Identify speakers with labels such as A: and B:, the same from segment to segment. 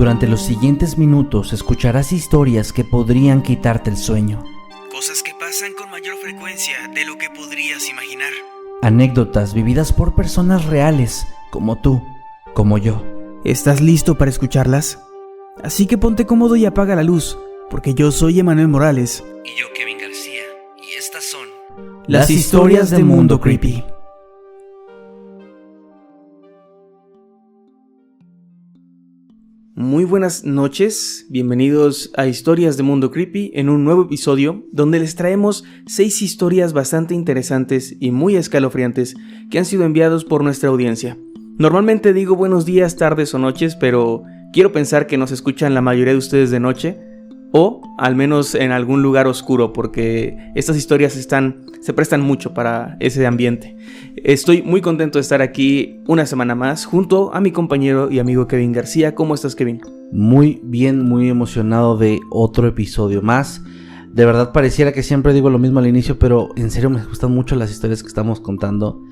A: Durante los siguientes minutos escucharás historias que podrían quitarte el sueño.
B: Cosas que pasan con mayor frecuencia de lo que podrías imaginar.
A: Anécdotas vividas por personas reales, como tú, como yo.
B: ¿Estás listo para escucharlas? Así que ponte cómodo y apaga la luz, porque yo soy Emanuel Morales. Y yo Kevin García, y estas son
A: las historias de Mundo Creepy.
B: Muy buenas noches, bienvenidos a Historias de Mundo Creepy en un nuevo episodio donde les traemos 6 historias bastante interesantes y muy escalofriantes que han sido enviados por nuestra audiencia. Normalmente digo buenos días, tardes o noches, pero quiero pensar que nos escuchan la mayoría de ustedes de noche o al menos en algún lugar oscuro, porque estas historias se prestan mucho para ese ambiente. Estoy muy contento de estar aquí una semana más junto a mi compañero y amigo Kevin García. ¿Cómo estás, Kevin?
A: Muy bien, muy emocionado de otro episodio más. De verdad pareciera que siempre digo lo mismo al inicio, pero en serio me gustan mucho las historias que estamos contando.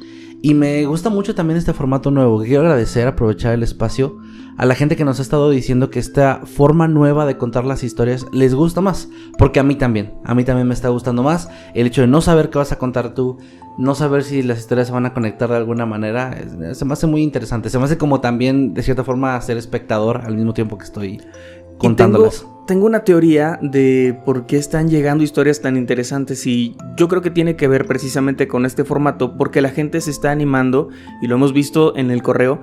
A: Y me gusta mucho también este formato nuevo. Quiero agradecer, aprovechar el espacio a la gente que nos ha estado diciendo que esta forma nueva de contar las historias les gusta más. Porque a mí también me está gustando más. El hecho de no saber qué vas a contar tú, no saber si las historias se van a conectar de alguna manera, se me hace muy interesante. Se me hace como también, de cierta forma, ser espectador al mismo tiempo que estoy contándolas.
B: Tengo una teoría de por qué están llegando historias tan interesantes y yo creo que tiene que ver precisamente con este formato, porque la gente se está animando, y lo hemos visto en el correo,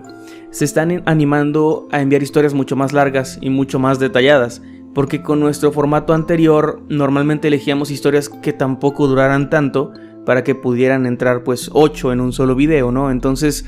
B: se están animando a enviar historias mucho más largas y mucho más detalladas, porque con nuestro formato anterior normalmente elegíamos historias que tampoco duraran tanto para que pudieran entrar pues 8 en un solo video, ¿no? Entonces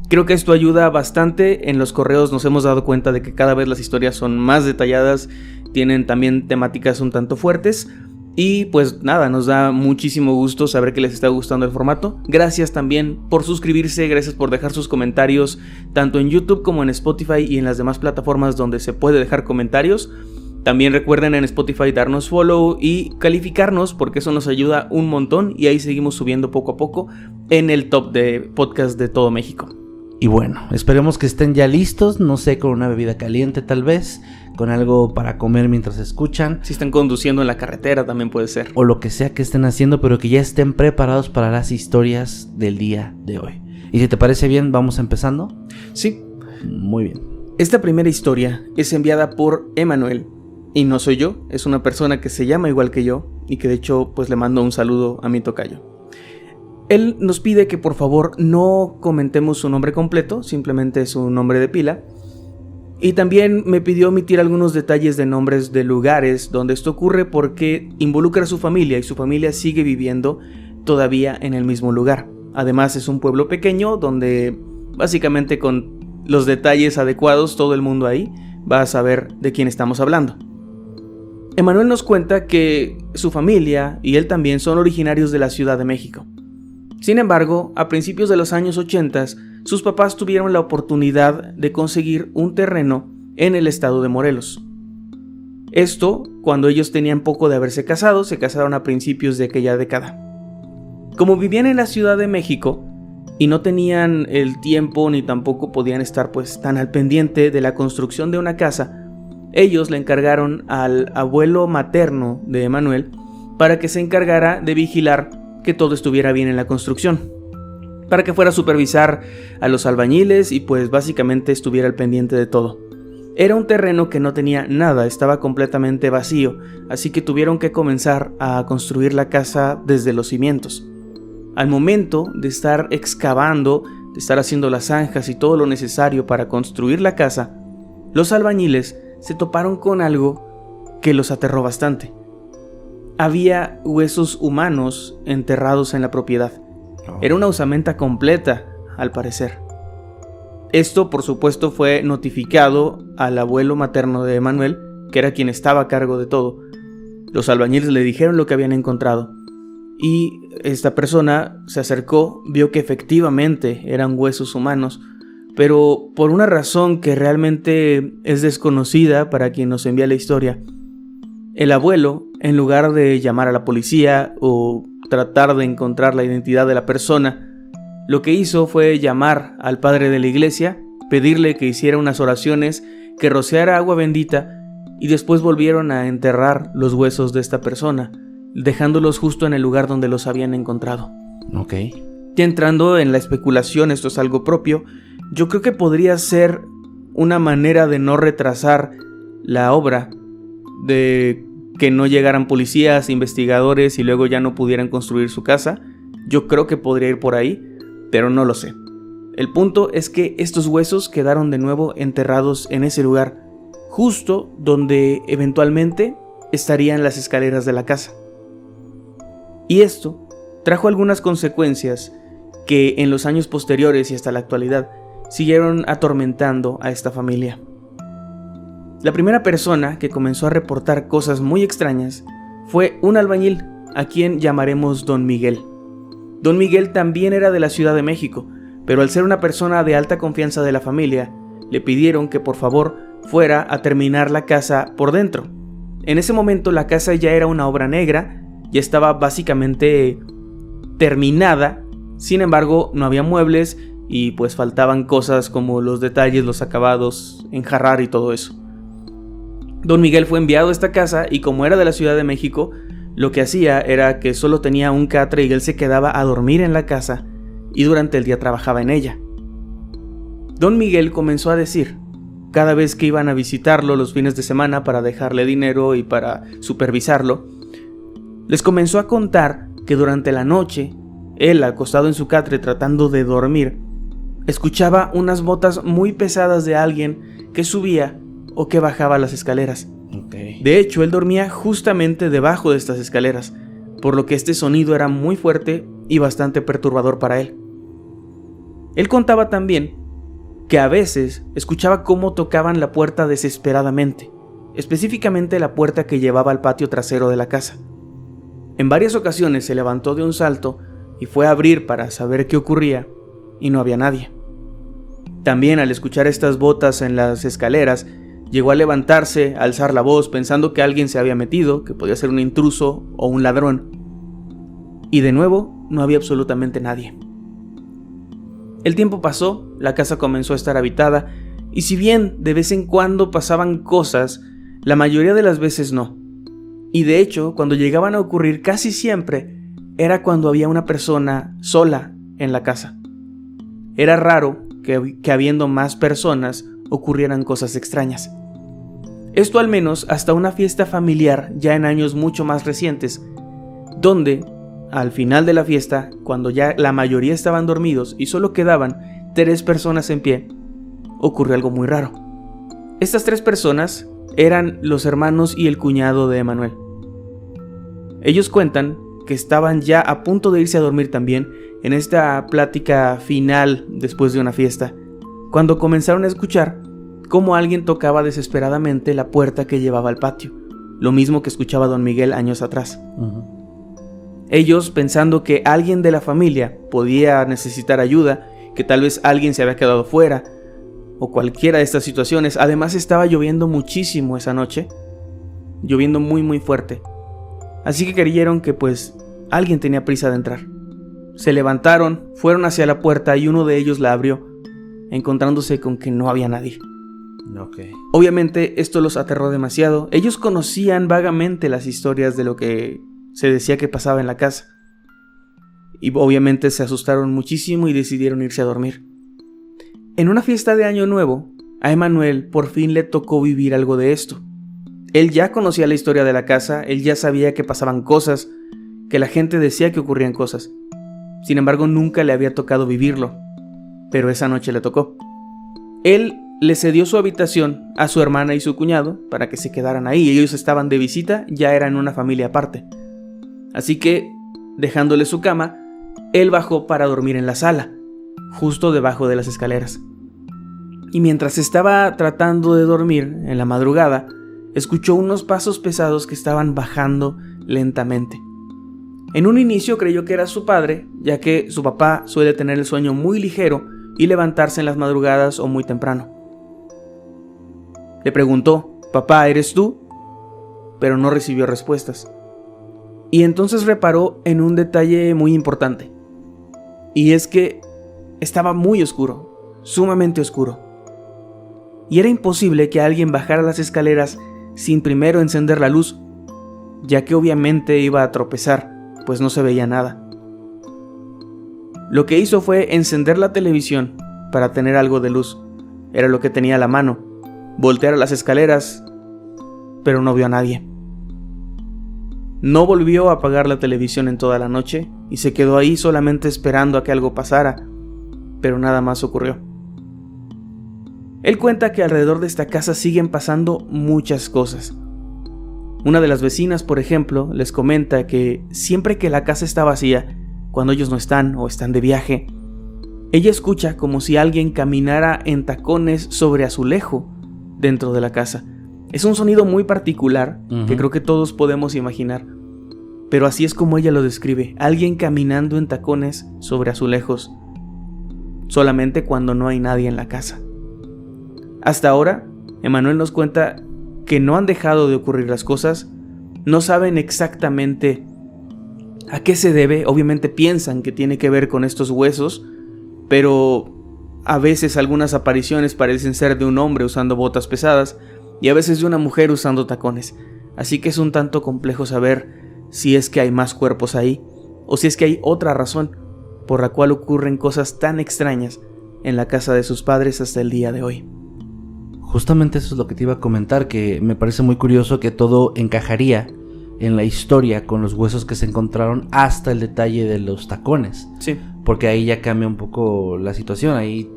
B: creo que esto ayuda bastante. En los correos nos hemos dado cuenta de que cada vez las historias son más detalladas, tienen también temáticas un tanto fuertes. Y pues nada, nos da muchísimo gusto saber que les está gustando el formato. Gracias también por suscribirse, gracias por dejar sus comentarios, tanto en YouTube como en Spotify y en las demás plataformas donde se puede dejar comentarios. También recuerden en Spotify darnos follow y calificarnos, porque eso nos ayuda un montón y ahí seguimos subiendo poco a poco en el top de podcast de todo México.
A: Y bueno, esperemos que estén ya listos, no sé, con una bebida caliente tal vez, con algo para comer mientras escuchan.
B: Si están conduciendo en la carretera también puede ser.
A: O lo que sea que estén haciendo, pero que ya estén preparados para las historias del día de hoy. Y si te parece bien, ¿vamos empezando?
B: Sí.
A: Muy bien.
B: Esta primera historia es enviada por Emanuel. Y no soy yo, es una persona que se llama igual que yo y que de hecho pues le mando un saludo a mi tocayo. Él nos pide que por favor no comentemos su nombre completo, simplemente su nombre de pila. Y también me pidió omitir algunos detalles de nombres de lugares donde esto ocurre porque involucra a su familia y su familia sigue viviendo todavía en el mismo lugar. Además es un pueblo pequeño donde básicamente con los detalles adecuados todo el mundo ahí va a saber de quién estamos hablando. Emanuel nos cuenta que su familia y él también son originarios de la Ciudad de México. Sin embargo, a principios de los años 80, sus papás tuvieron la oportunidad de conseguir un terreno en el estado de Morelos. Esto cuando ellos tenían poco de haberse casado, se casaron a principios de aquella década. Como vivían en la Ciudad de México y no tenían el tiempo ni tampoco podían estar pues tan al pendiente de la construcción de una casa, ellos le encargaron al abuelo materno de Emanuel para que se encargara de vigilar que todo estuviera bien en la construcción, para que fuera a supervisar a los albañiles y pues básicamente estuviera al pendiente de todo. Era un terreno que no tenía nada, estaba completamente vacío, así que tuvieron que comenzar a construir la casa desde los cimientos. Al momento de estar excavando, de estar haciendo las zanjas y todo lo necesario para construir la casa, los albañiles se toparon con algo que los aterró bastante. Había huesos humanos enterrados en la propiedad. Era una osamenta completa, al parecer. Esto, por supuesto, fue notificado al abuelo materno de Emanuel, que era quien estaba a cargo de todo. Los albañiles le dijeron lo que habían encontrado. Y esta persona se acercó, vio que efectivamente eran huesos humanos, pero por una razón que realmente es desconocida para quien nos envía la historia, el abuelo, en lugar de llamar a la policía o tratar de encontrar la identidad de la persona, lo que hizo fue llamar al padre de la iglesia, pedirle que hiciera unas oraciones que rociara agua bendita y después volvieron a enterrar los huesos de esta persona, dejándolos justo en el lugar donde los habían encontrado.
A: Ok.
B: Ya entrando en la especulación, esto es algo propio, yo creo que podría ser una manera de no retrasar la obra, de que no llegaran policías, investigadores y luego ya no pudieran construir su casa. Yo creo que podría ir por ahí, pero no lo sé. El punto es que estos huesos quedaron de nuevo enterrados en ese lugar, justo donde eventualmente estarían las escaleras de la casa. Y esto trajo algunas consecuencias que en los años posteriores y hasta la actualidad siguieron atormentando a esta familia. La primera persona que comenzó a reportar cosas muy extrañas fue un albañil, a quien llamaremos Don Miguel. Don Miguel también era de la Ciudad de México, pero al ser una persona de alta confianza de la familia, le pidieron que por favor fuera a terminar la casa por dentro. En ese momento la casa ya era una obra negra, ya estaba básicamente terminada, sin embargo no había muebles y pues faltaban cosas como los detalles, los acabados, enjarrar y todo eso. Don Miguel fue enviado a esta casa y como era de la Ciudad de México, lo que hacía era que solo tenía un catre y él se quedaba a dormir en la casa y durante el día trabajaba en ella. Don Miguel comenzó a decir, cada vez que iban a visitarlo los fines de semana para dejarle dinero y para supervisarlo, les comenzó a contar que durante la noche, él acostado en su catre tratando de dormir, escuchaba unas botas muy pesadas de alguien que subía o que bajaba las escaleras.
A: Okay.
B: De hecho, él dormía justamente debajo de estas escaleras, por lo que este sonido era muy fuerte y bastante perturbador para él. Él contaba también que a veces escuchaba cómo tocaban la puerta desesperadamente, específicamente la puerta que llevaba al patio trasero de la casa. En varias ocasiones se levantó de un salto y fue a abrir para saber qué ocurría, y no había nadie. También al escuchar estas botas en las escaleras, llegó a levantarse, a alzar la voz pensando que alguien se había metido, que podía ser un intruso o un ladrón. Y de nuevo, no había absolutamente nadie. El tiempo pasó, la casa comenzó a estar habitada, y si bien de vez en cuando pasaban cosas, la mayoría de las veces no. Y de hecho, cuando llegaban a ocurrir casi siempre, era cuando había una persona sola en la casa. Era raro que habiendo más personas ocurrieran cosas extrañas. Esto al menos hasta una fiesta familiar ya en años mucho más recientes, donde al final de la fiesta, cuando ya la mayoría estaban dormidos y solo quedaban 3 personas en pie, ocurrió algo muy raro. Estas 3 personas eran los hermanos y el cuñado de Emanuel. Ellos cuentan que estaban ya a punto de irse a dormir también en esta plática final después de una fiesta, cuando comenzaron a escuchar cómo alguien tocaba desesperadamente la puerta que llevaba al patio, lo mismo que escuchaba Don Miguel años atrás. Ellos, pensando que alguien de la familia podía necesitar ayuda, que tal vez alguien se había quedado fuera, o cualquiera de estas situaciones. Además estaba lloviendo muchísimo esa noche, lloviendo muy muy fuerte, así que creyeron que pues alguien tenía prisa de entrar. Se levantaron, fueron hacia la puerta y uno de ellos la abrió, encontrándose con que no había nadie.
A: Okay.
B: Obviamente esto los aterró demasiado. Ellos conocían vagamente las historias de lo que se decía que pasaba en la casa, y obviamente se asustaron muchísimo y decidieron irse a dormir. En una fiesta de Año Nuevo, a Emanuel por fin le tocó vivir algo de esto. Él ya conocía la historia de la casa, él ya sabía que pasaban cosas, que la gente decía que ocurrían cosas. Sin embargo, nunca le había tocado vivirlo, pero esa noche le tocó. Él le cedió su habitación a su hermana y su cuñado para que se quedaran ahí. Ellos estaban de visita, ya eran una familia aparte. Así que, dejándole su cama, él bajó para dormir en la sala, justo debajo de las escaleras. Y mientras estaba tratando de dormir en la madrugada, escuchó unos pasos pesados que estaban bajando lentamente. En un inicio creyó que era su padre, ya que su papá suele tener el sueño muy ligero y levantarse en las madrugadas o muy temprano. Le preguntó, «Papá, ¿eres tú?», pero no recibió respuestas. Y entonces reparó en un detalle muy importante, y es que estaba muy oscuro, sumamente oscuro. y era imposible que alguien bajara las escaleras sin primero encender la luz, ya que obviamente iba a tropezar, pues no se veía nada. Lo que hizo fue encender la televisión para tener algo de luz. Era lo que tenía a la mano. Voltear a las escaleras, pero no vio a nadie. No volvió a apagar la televisión en toda la noche y se quedó ahí solamente esperando a que algo pasara, pero nada más ocurrió. Él cuenta que alrededor de esta casa siguen pasando muchas cosas. Una de las vecinas, por ejemplo, les comenta que siempre que la casa está vacía, cuando ellos no están o están de viaje, ella escucha como si alguien caminara en tacones sobre azulejo dentro de la casa. Es un sonido muy particular que creo que todos podemos imaginar, pero así es como ella lo describe: alguien caminando en tacones sobre azulejos, solamente cuando no hay nadie en la casa. Hasta ahora, Emanuel nos cuenta que no han dejado de ocurrir las cosas, no saben exactamente a qué se debe. Obviamente piensan que tiene que ver con estos huesos, pero a veces algunas apariciones parecen ser de un hombre usando botas pesadas y a veces de una mujer usando tacones. Así que es un tanto complejo saber si es que hay más cuerpos ahí o si es que hay otra razón por la cual ocurren cosas tan extrañas en la casa de sus padres hasta el día de hoy.
A: Justamente eso es lo que te iba a comentar, que me parece muy curioso que todo encajaría en la historia con los huesos que se encontraron hasta el detalle de los tacones.
B: Sí.
A: Porque ahí ya cambia un poco la situación. Ahí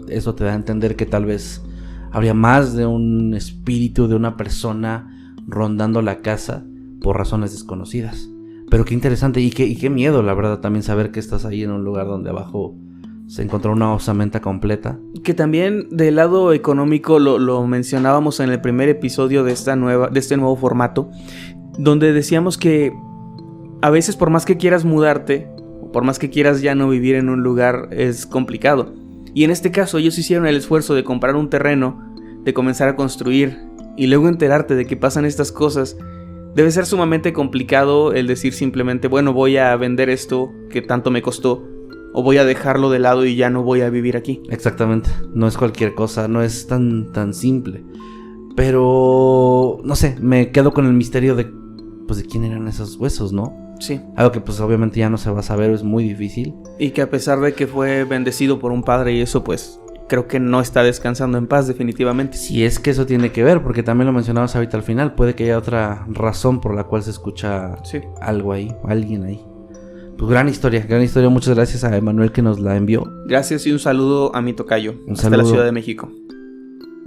A: eso te da a entender que tal vez habría más de un espíritu de una persona rondando la casa por razones desconocidas. Pero qué interesante y qué miedo, la verdad, también saber que estás ahí en un lugar donde abajo se encontró una osamenta completa. Que
B: también del lado económico lo mencionábamos en el primer episodio de este nuevo formato, donde decíamos que a veces por más que quieras mudarte, o por más que quieras ya no vivir en un lugar, es complicado. Y en este caso ellos hicieron el esfuerzo de comprar un terreno, de comenzar a construir y luego enterarte de que pasan estas cosas. Debe ser sumamente complicado el decir simplemente, bueno, voy a vender esto que tanto me costó, o voy a dejarlo de lado y ya no voy a vivir aquí.
A: Exactamente, no es cualquier cosa, no es tan simple. Pero, no sé, me quedo con el misterio de quién eran esos huesos, ¿no?
B: Sí.
A: Algo que pues obviamente ya no se va a saber, es muy difícil.
B: Y que a pesar de que fue bendecido por un padre y eso, pues creo que no está descansando en paz definitivamente.
A: Si es que eso tiene que ver, porque también lo mencionabas ahorita al final, puede que haya otra razón por la cual se escucha algo ahí, alguien ahí. Pues gran historia, muchas gracias a Emanuel que nos la envió.
B: Gracias y un saludo a mi tocayo, hasta la Ciudad de México.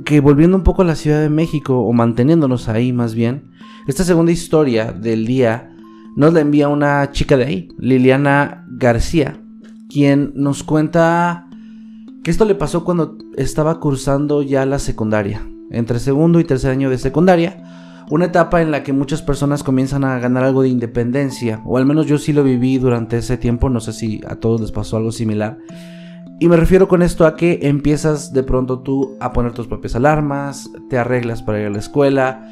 A: Que volviendo un poco a la Ciudad de México, o manteniéndonos ahí más bien, esta segunda historia del día nos la envía una chica de ahí, Liliana García, quien nos cuenta que esto le pasó cuando estaba cursando ya la secundaria, entre segundo y tercer año de secundaria, una etapa en la que muchas personas comienzan a ganar algo de independencia, o al menos yo sí lo viví durante ese tiempo, no sé si a todos les pasó algo similar. Y me refiero con esto a que empiezas de pronto tú a poner tus propias alarmas, te arreglas para ir a la escuela,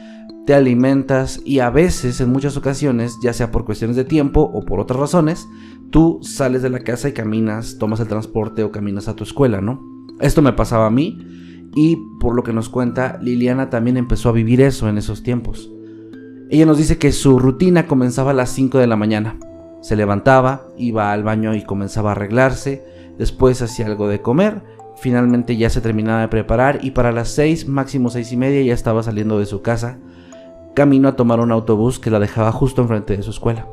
A: te alimentas y a veces, en muchas ocasiones, ya sea por cuestiones de tiempo o por otras razones, tú sales de la casa y caminas, tomas el transporte o caminas a tu escuela, ¿no? Esto me pasaba a mí y por lo que nos cuenta, Liliana también empezó a vivir eso en esos tiempos. Ella nos dice que su rutina comenzaba a las 5 de la mañana. Se levantaba, iba al baño y comenzaba a arreglarse, después hacía algo de comer, finalmente ya se terminaba de preparar y para las 6, máximo 6:30 ya estaba saliendo de su casa, camino a tomar un autobús que la dejaba justo enfrente de su escuela.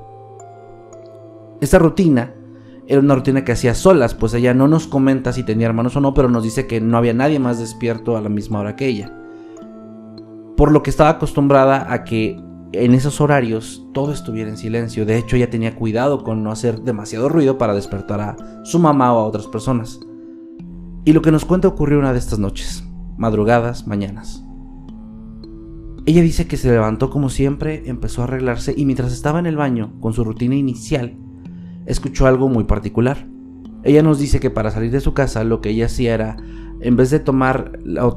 A: Esta rutina era una rutina que hacía solas, pues ella no nos comenta si tenía hermanos o no, pero nos dice que no había nadie más despierto a la misma hora que ella. Por lo que estaba acostumbrada a que en esos horarios todo estuviera en silencio. De hecho, ella tenía cuidado con no hacer demasiado ruido para despertar a su mamá o a otras personas. Y lo que nos cuenta ocurrió una de estas noches, madrugadas, mañanas. Ella dice que se levantó como siempre, empezó a arreglarse y mientras estaba en el baño con su rutina inicial, escuchó algo muy particular. Ella nos dice que para salir de su casa lo que ella hacía era, en vez de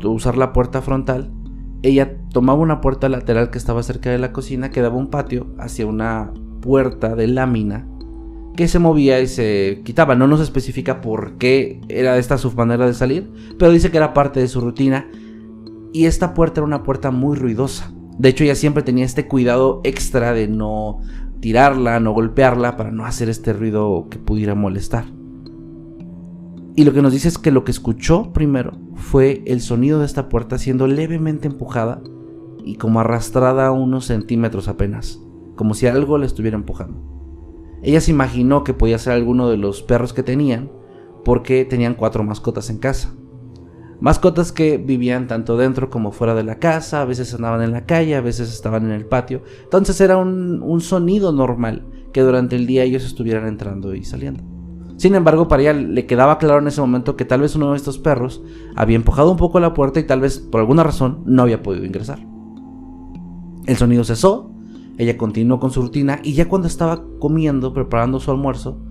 A: usar la puerta frontal, ella tomaba una puerta lateral que estaba cerca de la cocina, que daba un patio hacia una puerta de lámina que se movía y se quitaba. No nos especifica por qué era esta su manera de salir, pero dice que era parte de su rutina. Y esta puerta era una puerta muy ruidosa. De hecho, ella siempre tenía este cuidado extra de no tirarla, no golpearla, para no hacer este ruido que pudiera molestar. Y lo que nos dice es que lo que escuchó primero fue el sonido de esta puerta siendo levemente empujada y como arrastrada unos centímetros apenas, como si algo la estuviera empujando. Ella se imaginó que podía ser alguno de los perros que tenían, porque tenían 4 mascotas en casa. Mascotas que vivían tanto dentro como fuera de la casa, a veces andaban en la calle, a veces estaban en el patio. Entonces era un sonido normal que durante el día ellos estuvieran entrando y saliendo. Sin embargo, para ella le quedaba claro en ese momento que tal vez uno de estos perros había empujado un poco la puerta y tal vez por alguna razón no había podido ingresar. El sonido cesó, ella continuó con su rutina y ya cuando estaba comiendo, preparando su almuerzo,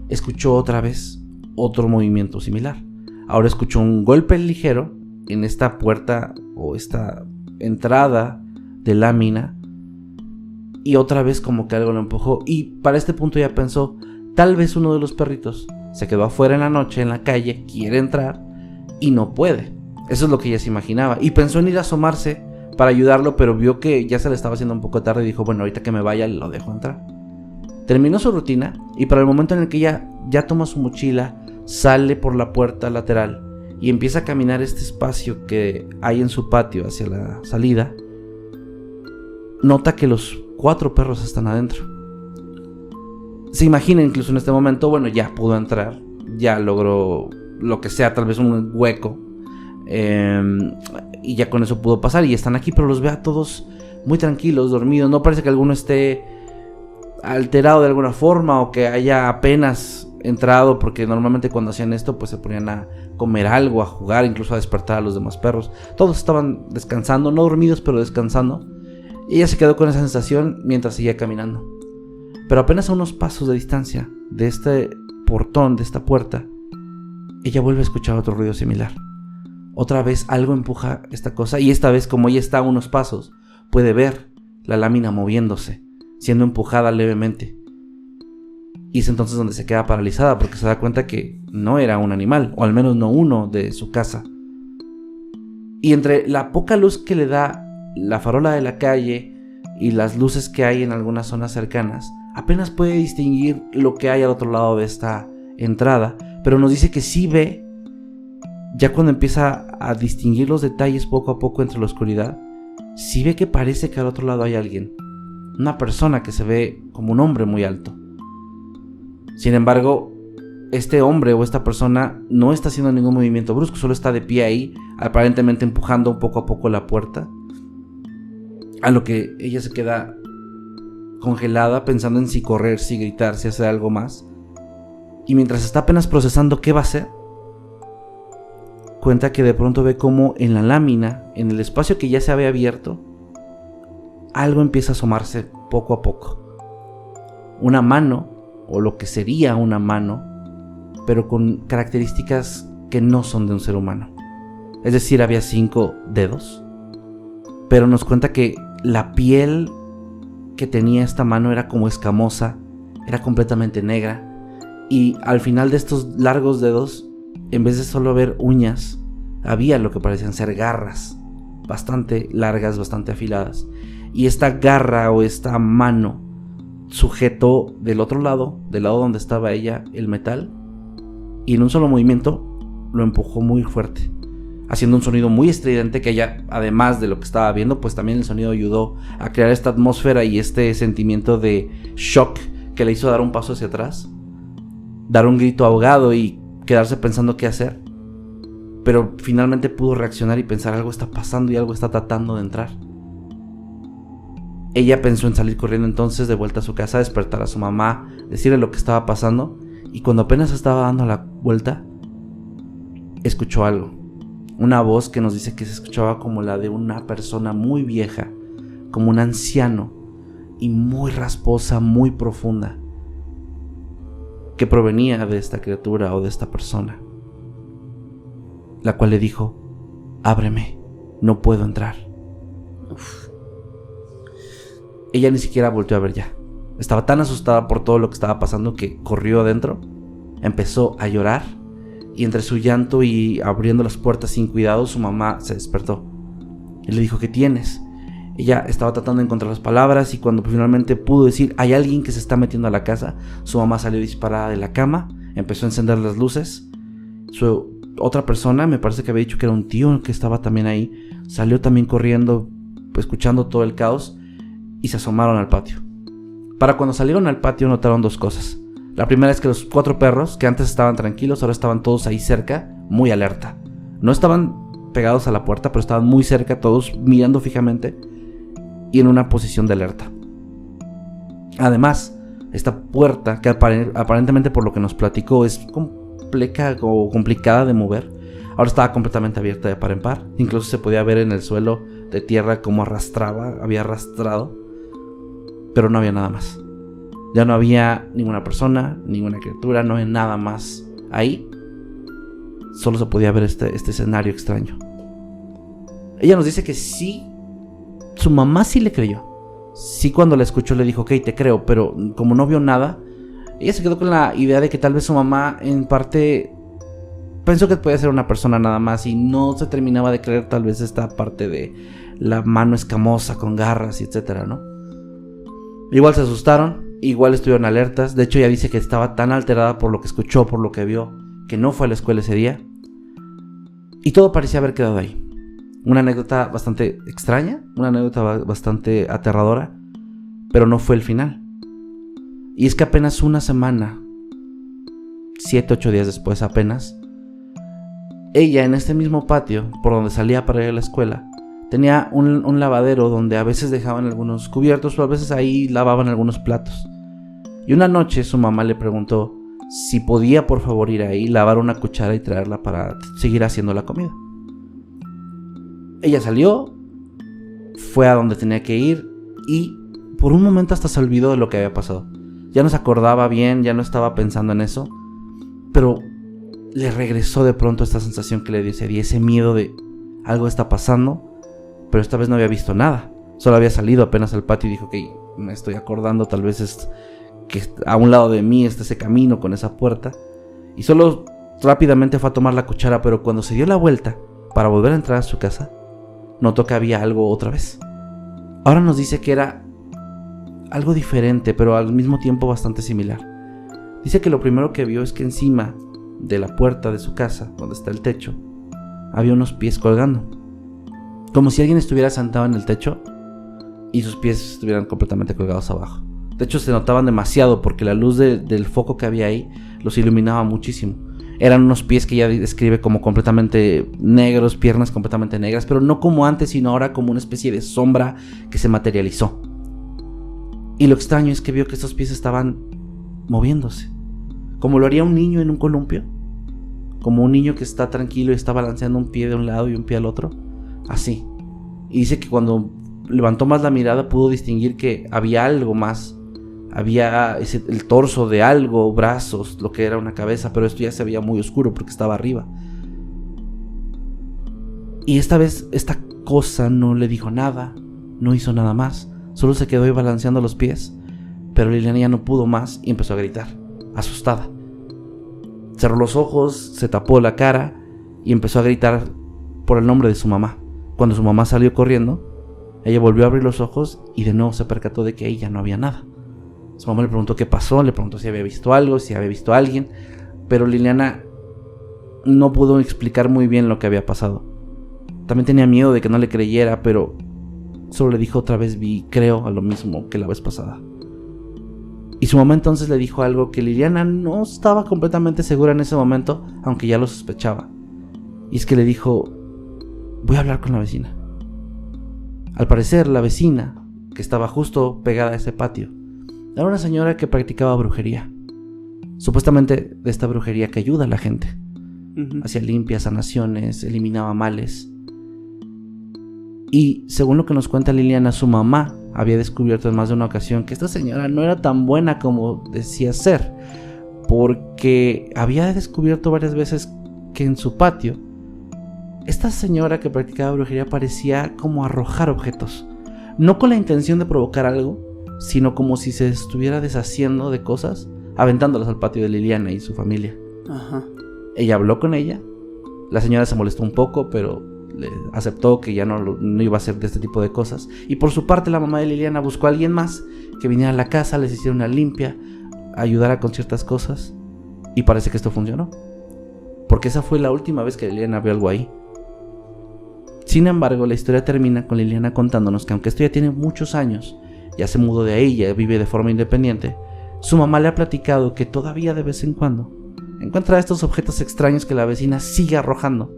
A: escuchó otra vez otro movimiento similar. Ahora escuchó un golpe ligero en esta puerta o esta entrada de lámina y otra vez como que algo lo empujó, y para este punto ya pensó, tal vez uno de los perritos se quedó afuera en la noche en la calle, quiere entrar y no puede. Eso es lo que ella se imaginaba y pensó en ir a asomarse para ayudarlo, pero vio que ya se le estaba haciendo un poco tarde y dijo, bueno, ahorita que me vaya lo dejo entrar. Terminó su rutina y para el momento en el que ella ya toma su mochila, sale por la puerta lateral y empieza a caminar este espacio que hay en su patio hacia la salida, nota que los 4 perros están adentro. Se imagina incluso en este momento, bueno, ya pudo entrar, ya logró lo que sea, tal vez un hueco, y ya con eso pudo pasar y están aquí, pero los ve a todos muy tranquilos, dormidos. No parece que alguno esté alterado de alguna forma o que haya apenas entrado, porque normalmente cuando hacían esto pues se ponían a comer algo, a jugar, incluso a despertar a los demás perros. Todos estaban descansando, no dormidos, pero descansando. Y ella se quedó con esa sensación mientras seguía caminando. Pero apenas a unos pasos de distancia de este portón, de esta puerta, ella vuelve a escuchar otro ruido similar. Otra vez algo empuja esta cosa y esta vez, como ella está a unos pasos, puede ver la lámina moviéndose, siendo empujada levemente. Y es entonces donde se queda paralizada porque se da cuenta que no era un animal, o al menos no uno de su casa. Y entre la poca luz que le da la farola de la calle y las luces que hay en algunas zonas cercanas, apenas puede distinguir lo que hay al otro lado de esta entrada, pero nos dice que sí ve, ya cuando empieza a distinguir los detalles poco a poco entre la oscuridad, sí ve que parece que al otro lado hay alguien, una persona que se ve como un hombre muy alto. Sin embargo, este hombre o esta persona no está haciendo ningún movimiento brusco, solo está de pie ahí, aparentemente empujando poco a poco la puerta, a lo que ella se queda congelada pensando en si correr, si gritar, si hacer algo más. Y mientras está apenas procesando qué va a hacer, cuenta que de pronto ve como en la lámina, en el espacio que ya se había abierto, algo empieza a asomarse poco a poco. Una mano, o lo que sería una mano, pero con características que no son de un ser humano. Es decir, había 5 dedos, pero nos cuenta que la piel que tenía esta mano era como escamosa, era completamente negra, y al final de estos largos dedos, en vez de solo ver uñas, había lo que parecían ser garras, bastante largas, bastante afiladas, y esta garra o esta mano sujetó del otro lado, del lado donde estaba ella, el metal, y en un solo movimiento lo empujó muy fuerte, haciendo un sonido muy estridente que ella, además de lo que estaba viendo, pues también el sonido ayudó a crear esta atmósfera y este sentimiento de shock que le hizo dar un paso hacia atrás, dar un grito ahogado y quedarse pensando qué hacer. Pero finalmente pudo reaccionar y pensar, algo está pasando y algo está tratando de entrar. Ella pensó en salir corriendo entonces de vuelta a su casa, despertar a su mamá, decirle lo que estaba pasando, y cuando apenas estaba dando la vuelta, escuchó algo. Una voz que nos dice que se escuchaba como la de una persona muy vieja, como un anciano, y muy rasposa, muy profunda, que provenía de esta criatura o de esta persona, la cual le dijo: ábreme, no puedo entrar. Uf. Ella ni siquiera volteó a ver ya. Estaba tan asustada por todo lo que estaba pasando que corrió adentro, empezó a llorar, y entre su llanto y abriendo las puertas sin cuidado, su mamá se despertó. Y le dijo, ¿qué tienes? Ella estaba tratando de encontrar las palabras y cuando finalmente pudo decir, hay alguien que se está metiendo a la casa, su mamá salió disparada de la cama, empezó a encender las luces. Su otra persona, me parece que había dicho que era un tío que estaba también ahí, salió también corriendo, escuchando todo el caos, y se asomaron al patio. Para cuando salieron al patio notaron dos cosas. La primera es que los 4 perros, que antes estaban tranquilos, ahora estaban todos ahí cerca, muy alerta. No estaban pegados a la puerta, pero estaban muy cerca, todos mirando fijamente y en una posición de alerta. Además, esta puerta, que aparentemente por lo que nos platicó es complicada de mover, ahora estaba completamente abierta de par en par. Incluso se podía ver en el suelo de tierra cómo había arrastrado, pero no había nada más. Ya no había ninguna persona, ninguna criatura, no había nada más ahí. Solo se podía ver este escenario extraño. Ella nos dice que sí, su mamá sí le creyó. Sí, cuando la escuchó le dijo, ok, te creo, pero como no vio nada, ella se quedó con la idea de que tal vez su mamá en parte pensó que podía ser una persona nada más y no se terminaba de creer tal vez esta parte de la mano escamosa con garras y etcétera, ¿no? Igual se asustaron, igual estuvieron alertas. De hecho, ella dice que estaba tan alterada por lo que escuchó, por lo que vio, que no fue a la escuela ese día. Y todo parecía haber quedado ahí. Una anécdota bastante extraña, una anécdota bastante aterradora, pero no fue el final. Y es que apenas una semana, 7, 8 días después apenas, ella en este mismo patio, por donde salía para ir a la escuela, tenía un lavadero donde a veces dejaban algunos cubiertos o a veces ahí lavaban algunos platos. Y una noche su mamá le preguntó si podía por favor ir ahí, lavar una cuchara y traerla para seguir haciendo la comida. Ella salió, fue a donde tenía que ir y por un momento hasta se olvidó de lo que había pasado. Ya no se acordaba bien, ya no estaba pensando en eso, pero le regresó de pronto esta sensación que le dio ese día, ese miedo de algo está pasando, pero esta vez no había visto nada. Solo había salido apenas al patio y dijo que me estoy acordando, tal vez es que a un lado de mí está ese camino con esa puerta. Y solo rápidamente fue a tomar la cuchara, pero cuando se dio la vuelta para volver a entrar a su casa, notó que había algo otra vez. Ahora nos dice que era algo diferente, pero al mismo tiempo bastante similar. Dice que lo primero que vio es que encima de la puerta de su casa, donde está el techo, había unos pies colgando, como si alguien estuviera sentado en el techo y sus pies estuvieran completamente colgados abajo. De hecho se notaban demasiado porque la luz del foco que había ahí los iluminaba muchísimo. Eran unos pies que ella describe como completamente negros, piernas completamente negras, pero no como antes, sino ahora como una especie de sombra que se materializó. Y lo extraño es que vio que estos pies estaban moviéndose, como lo haría un niño en un columpio, como un niño que está tranquilo y está balanceando un pie de un lado y un pie al otro, así. Y dice que cuando levantó más la mirada pudo distinguir que había algo más. Había el torso de algo, brazos, lo que era una cabeza, pero esto ya se veía muy oscuro porque estaba arriba. Y esta vez esta cosa no le dijo nada, no hizo nada más, solo se quedó ahí balanceando los pies. Pero Liliana ya no pudo más y empezó a gritar, asustada. Cerró los ojos, se tapó la cara y empezó a gritar por el nombre de su mamá. Cuando su mamá salió corriendo, ella volvió a abrir los ojos y de nuevo se percató de que ahí ya no había nada. Su mamá le preguntó qué pasó, le preguntó si había visto algo, si había visto a alguien, pero Liliana no pudo explicar muy bien lo que había pasado. También tenía miedo de que no le creyera, pero solo le dijo otra vez creo a lo mismo que la vez pasada. Y su mamá entonces le dijo algo que Liliana no estaba completamente segura en ese momento, aunque ya lo sospechaba. Y es que le dijo, voy a hablar con la vecina. Al parecer la vecina, que estaba justo pegada a ese patio, era una señora que practicaba brujería. Supuestamente de esta brujería que ayuda a la gente. Hacía limpias, sanaciones, eliminaba males. Y según lo que nos cuenta Liliana, su mamá había descubierto en más de una ocasión que esta señora no era tan buena como decía ser, porque había descubierto varias veces que en su patio esta señora que practicaba brujería parecía como arrojar objetos, no con la intención de provocar algo, sino como si se estuviera deshaciendo de cosas, aventándolas al patio de Liliana y su familia. Ella habló con ella, la señora se molestó un poco, pero le aceptó que ya no iba a hacer de este tipo de cosas. Y por su parte la mamá de Liliana buscó a alguien más que viniera a la casa, les hiciera una limpia, ayudara con ciertas cosas. Y parece que esto funcionó, porque esa fue la última vez que Liliana vio algo ahí. Sin embargo, la historia termina con Liliana contándonos que aunque esto ya tiene muchos años, ya se mudó de ahí, ya vive de forma independiente, su mamá le ha platicado que todavía de vez en cuando encuentra estos objetos extraños que la vecina sigue arrojando.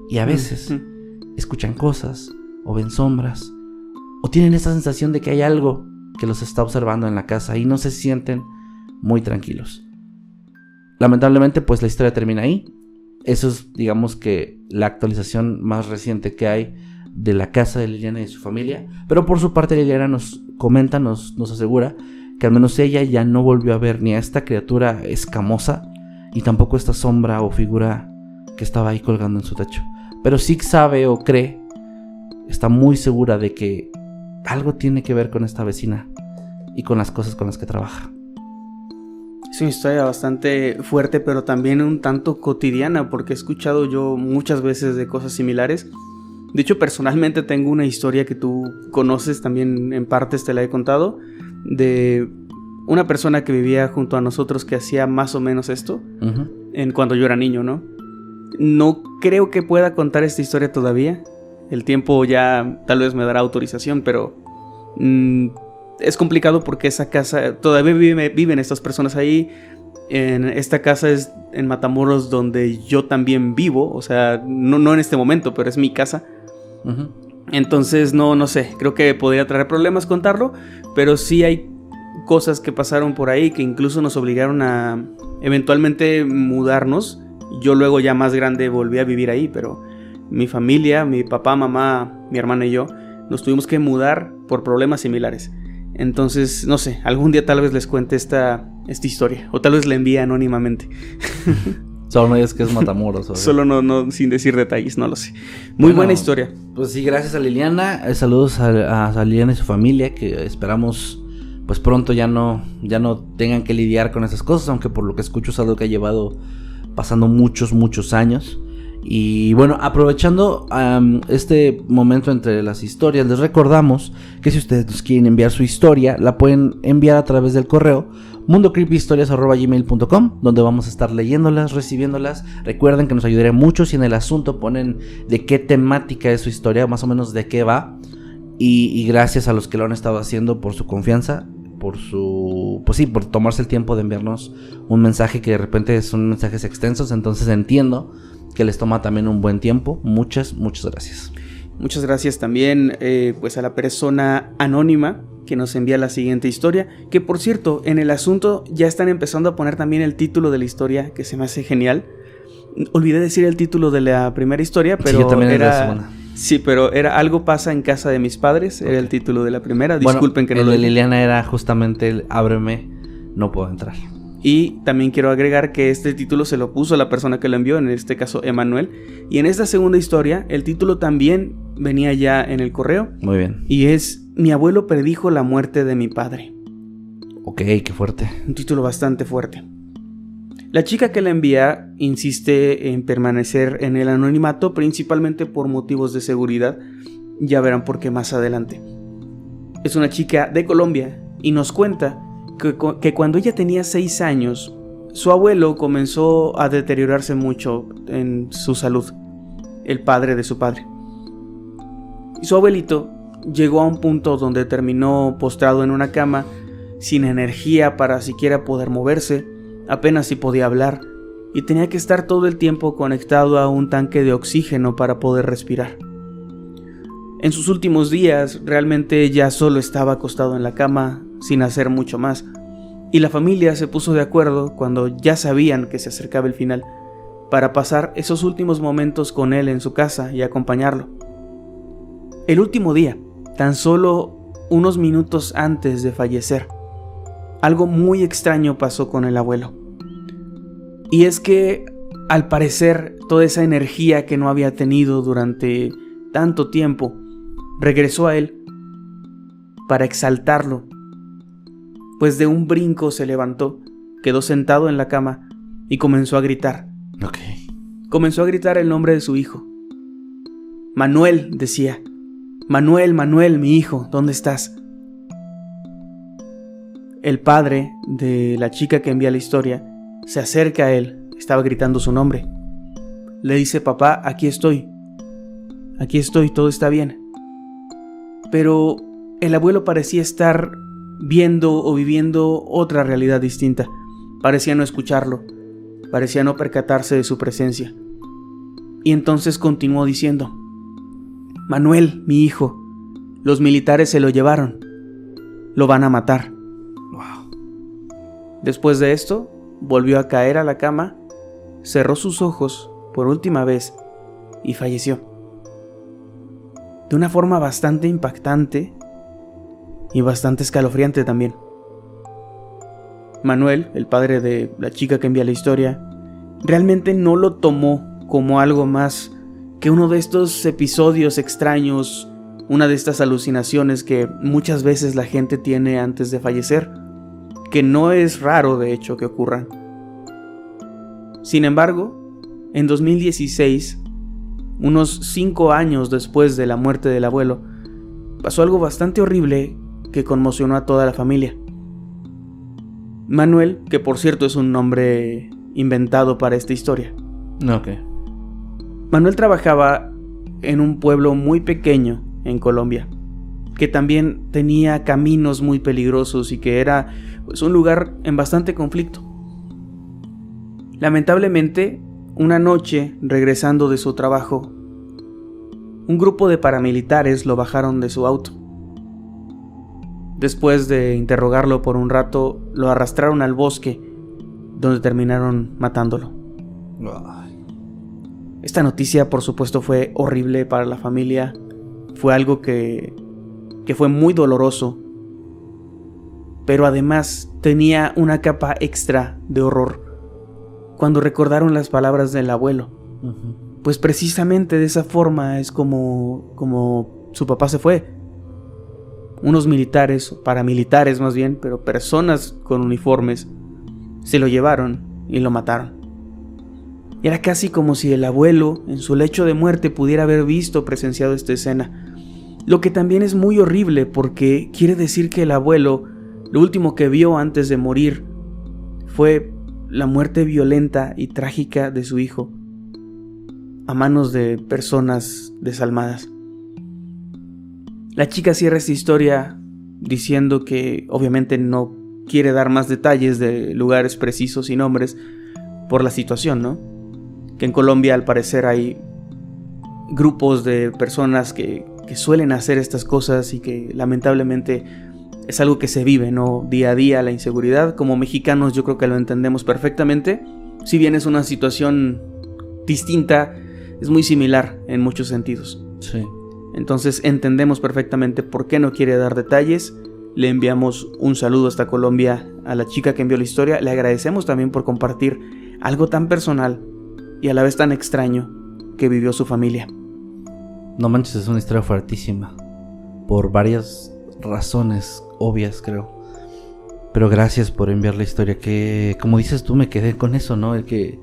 A: Y a veces escuchan cosas, o ven sombras, o tienen esa sensación de que hay algo que los está observando en la casa y no se sienten muy tranquilos. Lamentablemente, pues la historia termina ahí. Eso es, digamos que, la actualización más reciente que hay de la casa de Liliana y su familia. Pero por su parte, Liliana nos comenta, nos asegura que al menos ella ya no volvió a ver ni a esta criatura escamosa, y tampoco esta sombra o figura que estaba ahí colgando en su techo. Pero sí sabe o cree, está muy segura de que algo tiene que ver con esta vecina y con las cosas con las que trabaja.
B: Es una historia bastante fuerte, pero también un tanto cotidiana, porque he escuchado yo muchas veces de cosas similares. De hecho, personalmente tengo una historia que tú conoces, también en partes te la he contado, de una persona que vivía junto a nosotros que hacía más o menos esto, cuando yo era niño, ¿no? No creo que pueda contar esta historia todavía. El tiempo ya tal vez me dará autorización, pero es complicado porque esa casa, todavía viven estas personas ahí. Esta casa es en Matamoros, donde yo también vivo. O sea, no en este momento, pero es mi casa. Entonces no sé, creo que podría traer problemas contarlo, pero sí hay cosas que pasaron por ahí que incluso nos obligaron a eventualmente mudarnos. Yo luego, ya más grande, volví a vivir ahí, pero mi familia, mi papá, mamá, mi hermana y yo nos tuvimos que mudar por problemas similares. Entonces, no sé, algún día tal vez les cuente esta historia, o tal vez la envíe anónimamente.
A: Solo no digas que es Matamoros.
B: Solo no, sin decir detalles, no lo sé. Muy buena historia.
A: Pues sí, gracias a Liliana. Saludos a Liliana y su familia, que esperamos pues pronto ya no tengan que lidiar con esas cosas, aunque por lo que escucho es algo que ha llevado pasando muchos años. Y bueno, aprovechando este momento entre las historias, les recordamos que si ustedes nos quieren enviar su historia, la pueden enviar a través del correo mundocreepyhistorias@gmail.com, donde vamos a estar leyéndolas, recibiéndolas. Recuerden que nos ayudaría mucho si en el asunto ponen de qué temática es su historia, más o menos de qué va. Y gracias a los que lo han estado haciendo por su confianza, por tomarse el tiempo de enviarnos un mensaje, que de repente son mensajes extensos, entonces entiendo que les toma también un buen tiempo. Muchas gracias.
B: Muchas gracias también pues a la persona anónima que nos envía la siguiente historia, que por cierto, en el asunto ya están empezando a poner también el título de la historia, que se me hace genial. Olvidé decir el título de la primera historia, pero
A: sí, yo también era...
B: Sí, pero era Algo pasa en casa de mis padres, era el título de la primera. Disculpen,
A: bueno,
B: que no
A: el
B: lo
A: de
B: dije.
A: Liliana era justamente el Ábreme, no puedo entrar.
B: Y también quiero agregar que este título se lo puso la persona que lo envió, en este caso Emanuel. Y en esta segunda historia, el título también venía ya en el correo.
A: Muy bien.
B: Y es Mi abuelo predijo la muerte de mi padre.
A: Ok, qué fuerte.
B: Un título bastante fuerte. La chica que la envía insiste en permanecer en el anonimato, principalmente por motivos de seguridad. Ya verán por qué más adelante. Es una chica de Colombia y nos cuenta que cuando ella tenía 6 años, su abuelo comenzó a deteriorarse mucho en su salud, el padre de su padre. Y su abuelito llegó a un punto donde terminó postrado en una cama, sin energía para siquiera poder moverse, apenas si podía hablar, y tenía que estar todo el tiempo conectado a un tanque de oxígeno para poder respirar. En sus últimos días, realmente ya solo estaba acostado en la cama, sin hacer mucho más, y la familia se puso de acuerdo, cuando ya sabían que se acercaba el final, para pasar esos últimos momentos con él en su casa y acompañarlo. El último día, tan solo unos minutos antes de fallecer, algo muy extraño pasó con el abuelo. Y es que, al parecer, toda esa energía que no había tenido durante tanto tiempo regresó a él para exaltarlo, pues de un brinco se levantó, quedó sentado en la cama y comenzó a gritar.
A: Ok.
B: Comenzó a gritar el nombre de su hijo. Manuel, decía. Manuel, Manuel, mi hijo, ¿dónde estás? El padre de la chica que envía la historia se acerca a él, estaba gritando su nombre. Le dice: papá, aquí estoy, todo está bien. Pero el abuelo parecía estar viendo o viviendo otra realidad distinta. Parecía no escucharlo, parecía no percatarse de su presencia. Y entonces continuó diciendo: Manuel, mi hijo, los militares se lo llevaron, lo van a matar.
A: Wow.
B: Después de esto, volvió a caer a la cama, cerró sus ojos por última vez y falleció. De una forma bastante impactante y bastante escalofriante también. Manuel, el padre de la chica que envía la historia, realmente no lo tomó como algo más que uno de estos episodios extraños, una de estas alucinaciones que muchas veces la gente tiene antes de fallecer, que no es raro de hecho que ocurran. Sin embargo, en 2016, unos 5 años después de la muerte del abuelo, pasó algo bastante horrible que conmocionó a toda la familia. Manuel, que por cierto es un nombre inventado para esta historia.
A: Ok.
B: Manuel trabajaba en un pueblo muy pequeño en Colombia, que también tenía caminos muy peligrosos y que era pues, un lugar en bastante conflicto. Lamentablemente, una noche, regresando de su trabajo, un grupo de paramilitares lo bajaron de su auto. Después de interrogarlo por un rato, lo arrastraron al bosque, donde terminaron matándolo.
A: Ay.
B: Esta noticia, por supuesto, fue horrible para la familia. Fue algo que fue muy doloroso. Pero además tenía una capa extra de horror cuando recordaron las palabras del abuelo.
A: Uh-huh.
B: Pues precisamente de esa forma es como su papá se fue. Unos militares, paramilitares más bien, pero personas con uniformes, se lo llevaron y lo mataron. Era casi como si el abuelo, en su lecho de muerte, pudiera haber visto o presenciado esta escena. Lo que también es muy horrible porque quiere decir que el abuelo, lo último que vio antes de morir, fue la muerte violenta y trágica de su hijo, a manos de personas desalmadas. La chica cierra esta historia diciendo que obviamente no quiere dar más detalles de lugares precisos y nombres por la situación, ¿no? Que en Colombia al parecer hay grupos de personas que suelen hacer estas cosas y que lamentablemente es algo que se vive, ¿no? Día a día, la inseguridad. Como mexicanos yo creo que lo entendemos perfectamente. Si bien es una situación distinta, es muy similar en muchos sentidos.
A: Sí.
B: Entonces entendemos perfectamente por qué no quiere dar detalles. Le enviamos un saludo hasta Colombia a la chica que envió la historia. Le agradecemos también por compartir algo tan personal y a la vez tan extraño que vivió su familia.
A: No manches, es una historia fuertísima. Por varias razones obvias, creo. Pero gracias por enviar la historia. Que, como dices tú, me quedé con eso, ¿no? El que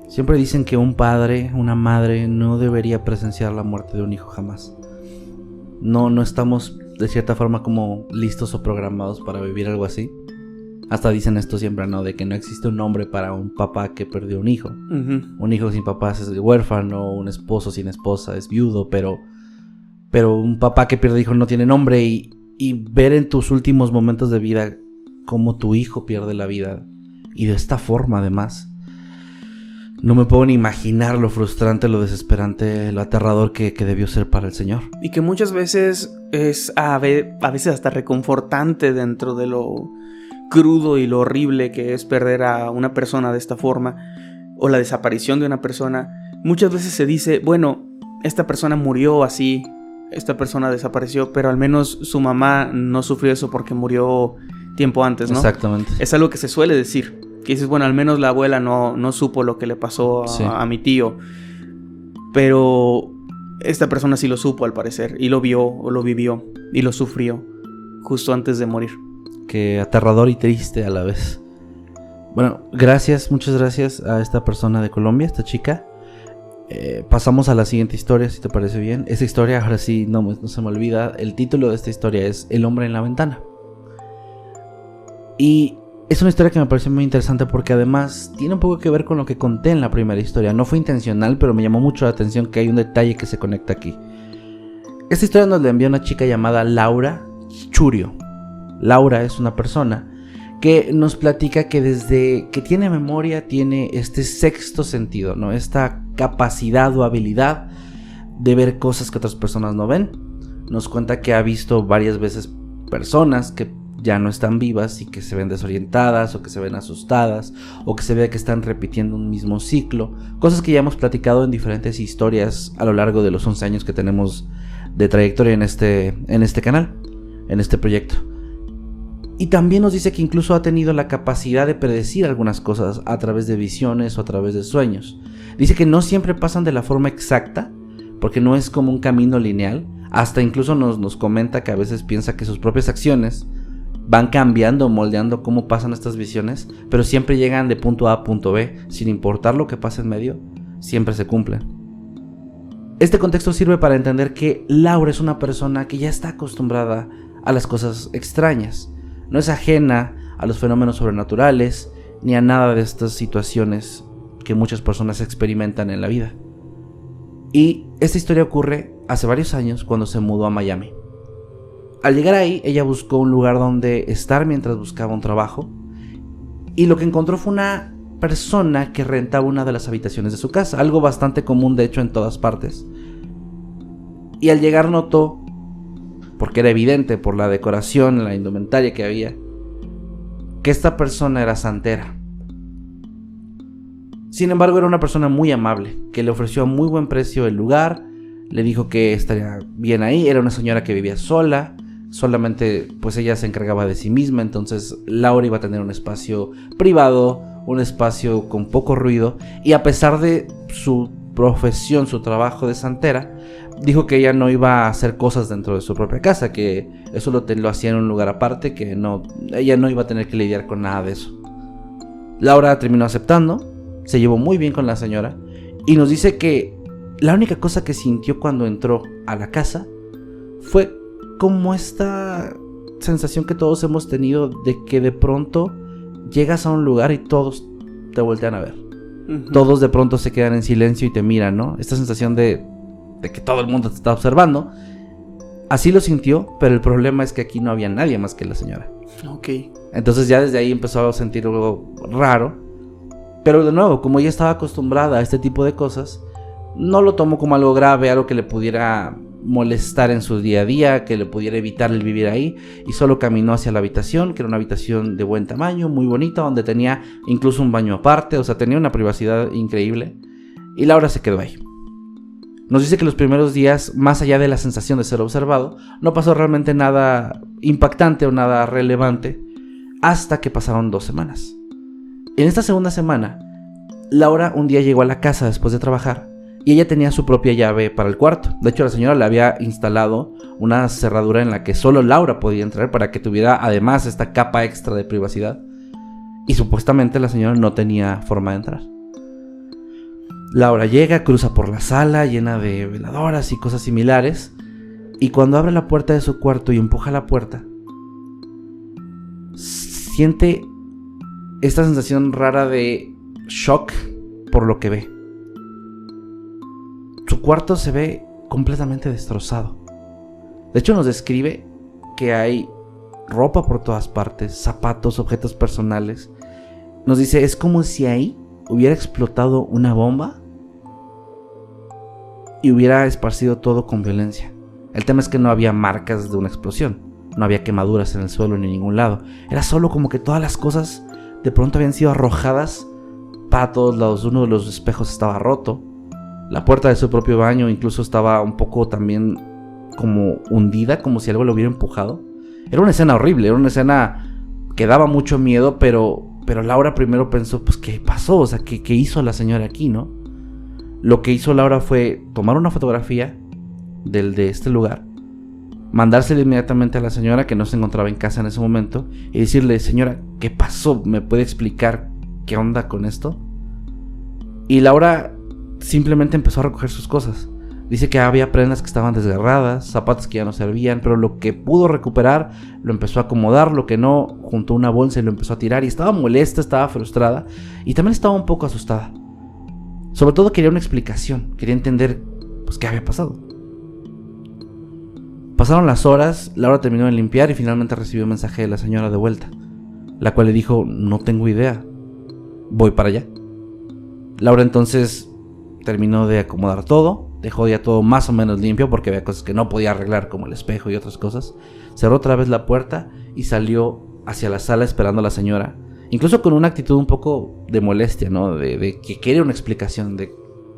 A: siempre dicen que un padre, una madre, no debería presenciar la muerte de un hijo jamás. No estamos de cierta forma como listos o programados para vivir algo así. Hasta dicen esto siempre, ¿no? De que no existe un nombre para un papá que perdió un hijo.
B: Uh-huh.
A: Un hijo sin papás es huérfano, un esposo sin esposa es viudo, pero un papá que pierde hijo no tiene nombre. Y ver en tus últimos momentos de vida cómo tu hijo pierde la vida, y de esta forma además, no me puedo ni imaginar lo frustrante, lo desesperante, lo aterrador que debió ser para el Señor.
B: Y que muchas veces es a veces hasta reconfortante dentro de lo crudo y lo horrible que es perder a una persona de esta forma, o la desaparición de una persona. Muchas veces se dice, bueno, esta persona murió así, esta persona desapareció, pero al menos su mamá no sufrió eso porque murió tiempo antes, ¿no?
A: Exactamente.
B: Es algo que se suele decir, que dices, bueno, al menos la abuela no supo lo que le pasó a mi tío, pero esta persona sí lo supo al parecer, y lo vio o lo vivió y lo sufrió justo antes de morir.
A: Que aterrador y triste a la vez. Bueno, muchas gracias a esta persona de Colombia, esta chica. Pasamos a la siguiente historia, si te parece bien. Esta historia, ahora sí, no se me olvida. El título de esta historia es El hombre en la ventana. Y es una historia que me pareció muy interesante porque además tiene un poco que ver con lo que conté en la primera historia. No fue intencional, pero me llamó mucho la atención que hay un detalle que se conecta aquí. Esta historia nos la envió una chica llamada Laura Churio. Laura es una persona que nos platica que desde que tiene memoria tiene este sexto sentido, ¿no? Esta capacidad o habilidad de ver cosas que otras personas no ven. Nos cuenta que ha visto varias veces personas que ya no están vivas y que se ven desorientadas o que se ven asustadas o que se ve que están repitiendo un mismo ciclo. Cosas que ya hemos platicado en diferentes historias a lo largo de los 11 años que tenemos de trayectoria en este canal, en este proyecto. Y también nos dice que incluso ha tenido la capacidad de predecir algunas cosas a través de visiones o a través de sueños. Dice que no siempre pasan de la forma exacta, porque no es como un camino lineal. Hasta incluso nos comenta que a veces piensa que sus propias acciones van cambiando, moldeando cómo pasan estas visiones, pero siempre llegan de punto A a punto B, sin importar lo que pase en medio, siempre se cumplen. Este contexto sirve para entender que Laura es una persona que ya está acostumbrada a las cosas extrañas. No es ajena a los fenómenos sobrenaturales ni a nada de estas situaciones que muchas personas experimentan en la vida. Y esta historia ocurre hace varios años cuando se mudó a Miami. Al llegar ahí, ella buscó un lugar donde estar mientras buscaba un trabajo, y lo que encontró fue una persona que rentaba una de las habitaciones de su casa, algo bastante común de hecho en todas partes. Y al llegar notó, porque era evidente por la decoración, la indumentaria que había, que esta persona era santera. Sin embargo, era una persona muy amable, que le ofreció a muy buen precio el lugar, le dijo que estaría bien ahí. Era una señora que vivía sola, solamente pues ella se encargaba de sí misma, entonces Laura iba a tener un espacio privado, un espacio con poco ruido, y a pesar de su profesión, su trabajo de santera, dijo que ella no iba a hacer cosas dentro de su propia casa, que eso lo hacía en un lugar aparte, que ella no iba a tener que lidiar con nada de eso. Laura terminó aceptando, se llevó muy bien con la señora y nos dice que la única cosa que sintió cuando entró a la casa fue como esta sensación que todos hemos tenido de que de pronto llegas a un lugar y todos te voltean a ver. Uh-huh. Todos de pronto se quedan en silencio y te miran, ¿no? Esta sensación de que todo el mundo te está observando. Así lo sintió, pero el problema es que aquí no había nadie más que la señora.
B: Ok.
A: Entonces ya desde ahí empezó a sentir algo raro. Pero de nuevo, como ella estaba acostumbrada a este tipo de cosas, no lo tomó como algo grave, algo que le pudiera molestar en su día a día, que le pudiera evitar el vivir ahí, y solo caminó hacia la habitación, que era una habitación de buen tamaño, muy bonita, donde tenía incluso un baño aparte, o sea, tenía una privacidad increíble, y Laura se quedó ahí. Nos dice que los primeros días, más allá de la sensación de ser observado, no pasó realmente nada impactante o nada relevante, hasta que pasaron 2 semanas. En esta segunda semana, Laura un día llegó a la casa después de trabajar y ella tenía su propia llave para el cuarto. De hecho, la señora le había instalado una cerradura en la que solo Laura podía entrar para que tuviera además esta capa extra de privacidad. Y supuestamente la señora no tenía forma de entrar. Laura llega, cruza por la sala llena de veladoras y cosas similares, y cuando abre la puerta de su cuarto y empuja la puerta, siente esta sensación rara de shock por lo que ve. Su cuarto se ve completamente destrozado. De hecho, nos describe que hay ropa por todas partes, zapatos, objetos personales. Nos dice, es como si ahí hubiera explotado una bomba y hubiera esparcido todo con violencia. El tema es que no había marcas de una explosión, no había quemaduras en el suelo ni en ningún lado. Era solo como que todas las cosas de pronto habían sido arrojadas para todos lados. Uno de los espejos estaba roto, la puerta de su propio baño incluso estaba un poco también como hundida, como si algo lo hubiera empujado. Era una escena horrible, era una escena que daba mucho miedo, pero Laura primero pensó, pues ¿qué pasó? O sea, ¿qué hizo la señora aquí, no? Lo que hizo Laura fue tomar una fotografía de este lugar, mandársela inmediatamente a la señora que no se encontraba en casa en ese momento y decirle, señora, ¿qué pasó? ¿Me puede explicar qué onda con esto? Y Laura simplemente empezó a recoger sus cosas. Dice que había prendas que estaban desgarradas, zapatos que ya no servían, pero lo que pudo recuperar lo empezó a acomodar, lo que no, juntó una bolsa y lo empezó a tirar. Y estaba molesta, estaba frustrada y también estaba un poco asustada. Sobre todo quería una explicación, quería entender pues qué había pasado. Pasaron las horas, Laura terminó de limpiar y finalmente recibió un mensaje de la señora de vuelta, la cual le dijo: no tengo idea, voy para allá. Laura entonces terminó de acomodar todo, dejó ya todo más o menos limpio porque había cosas que no podía arreglar como el espejo y otras cosas. Cerró otra vez la puerta y salió hacia la sala esperando a la señora, incluso con una actitud un poco de molestia, ¿no? De que quería una explicación,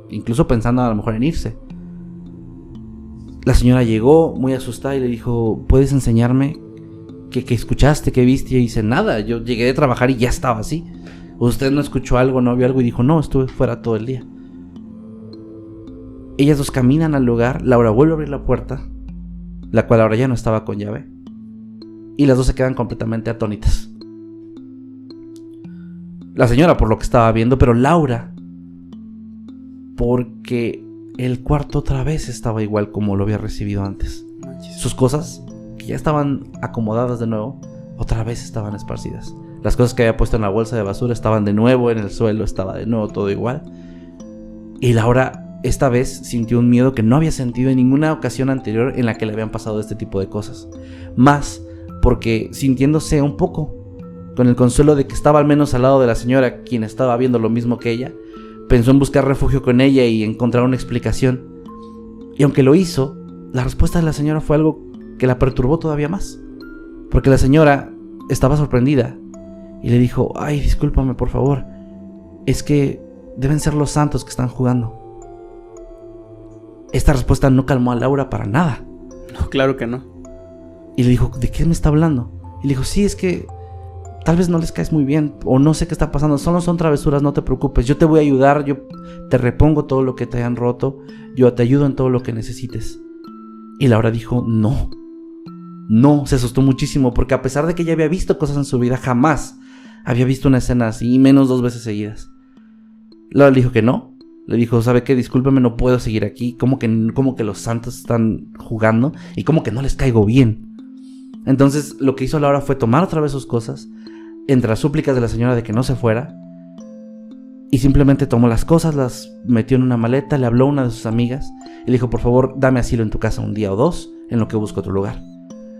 A: incluso pensando a lo mejor en irse. La señora llegó muy asustada y le dijo: ¿puedes enseñarme qué escuchaste, qué viste? Y dice: nada, yo llegué de trabajar y ya estaba así. ¿Usted no escuchó algo, no vio algo? Y dijo: no, estuve fuera todo el día. Ellas dos caminan al lugar, Laura vuelve a abrir la puerta, la cual ahora ya no estaba con llave, y las dos se quedan completamente atónitas. La señora por lo que estaba viendo, pero Laura porque el cuarto otra vez estaba igual como lo había recibido antes. Sus cosas, que ya estaban acomodadas de nuevo, otra vez estaban esparcidas. Las cosas que había puesto en la bolsa de basura estaban de nuevo en el suelo, estaba de nuevo todo igual. Y Laura esta vez sintió un miedo que no había sentido en ninguna ocasión anterior en la que le habían pasado este tipo de cosas. Más porque, sintiéndose un poco con el consuelo de que estaba al menos al lado de la señora, quien estaba viendo lo mismo que ella, pensó en buscar refugio con ella y encontrar una explicación. Y aunque lo hizo, la respuesta de la señora fue algo que la perturbó todavía más. Porque la señora estaba sorprendida y le dijo: ay, discúlpame por favor, es que deben ser los santos que están jugando. Esta respuesta no calmó a Laura para nada.
B: No, claro que no.
A: Y le dijo: ¿de qué me está hablando? Y le dijo: sí, es que tal vez no les caes muy bien, o no sé qué está pasando, solo son travesuras, no te preocupes, yo te voy a ayudar, yo te repongo todo lo que te hayan roto, yo te ayudo en todo lo que necesites. Y Laura dijo: no, se asustó muchísimo, porque a pesar de que ella había visto cosas en su vida, jamás había visto una escena así, y menos 2 veces seguidas. Laura le dijo que no, le dijo: ¿sabe qué? Discúlpeme, no puedo seguir aquí, como que los santos están jugando, y como que no les caigo bien. Entonces lo que hizo Laura fue tomar otra vez sus cosas, entre las súplicas de la señora de que no se fuera, y simplemente tomó las cosas, las metió en una maleta, le habló a una de sus amigas y le dijo: por favor, dame asilo en tu casa 1 día o 2, en lo que busco otro lugar.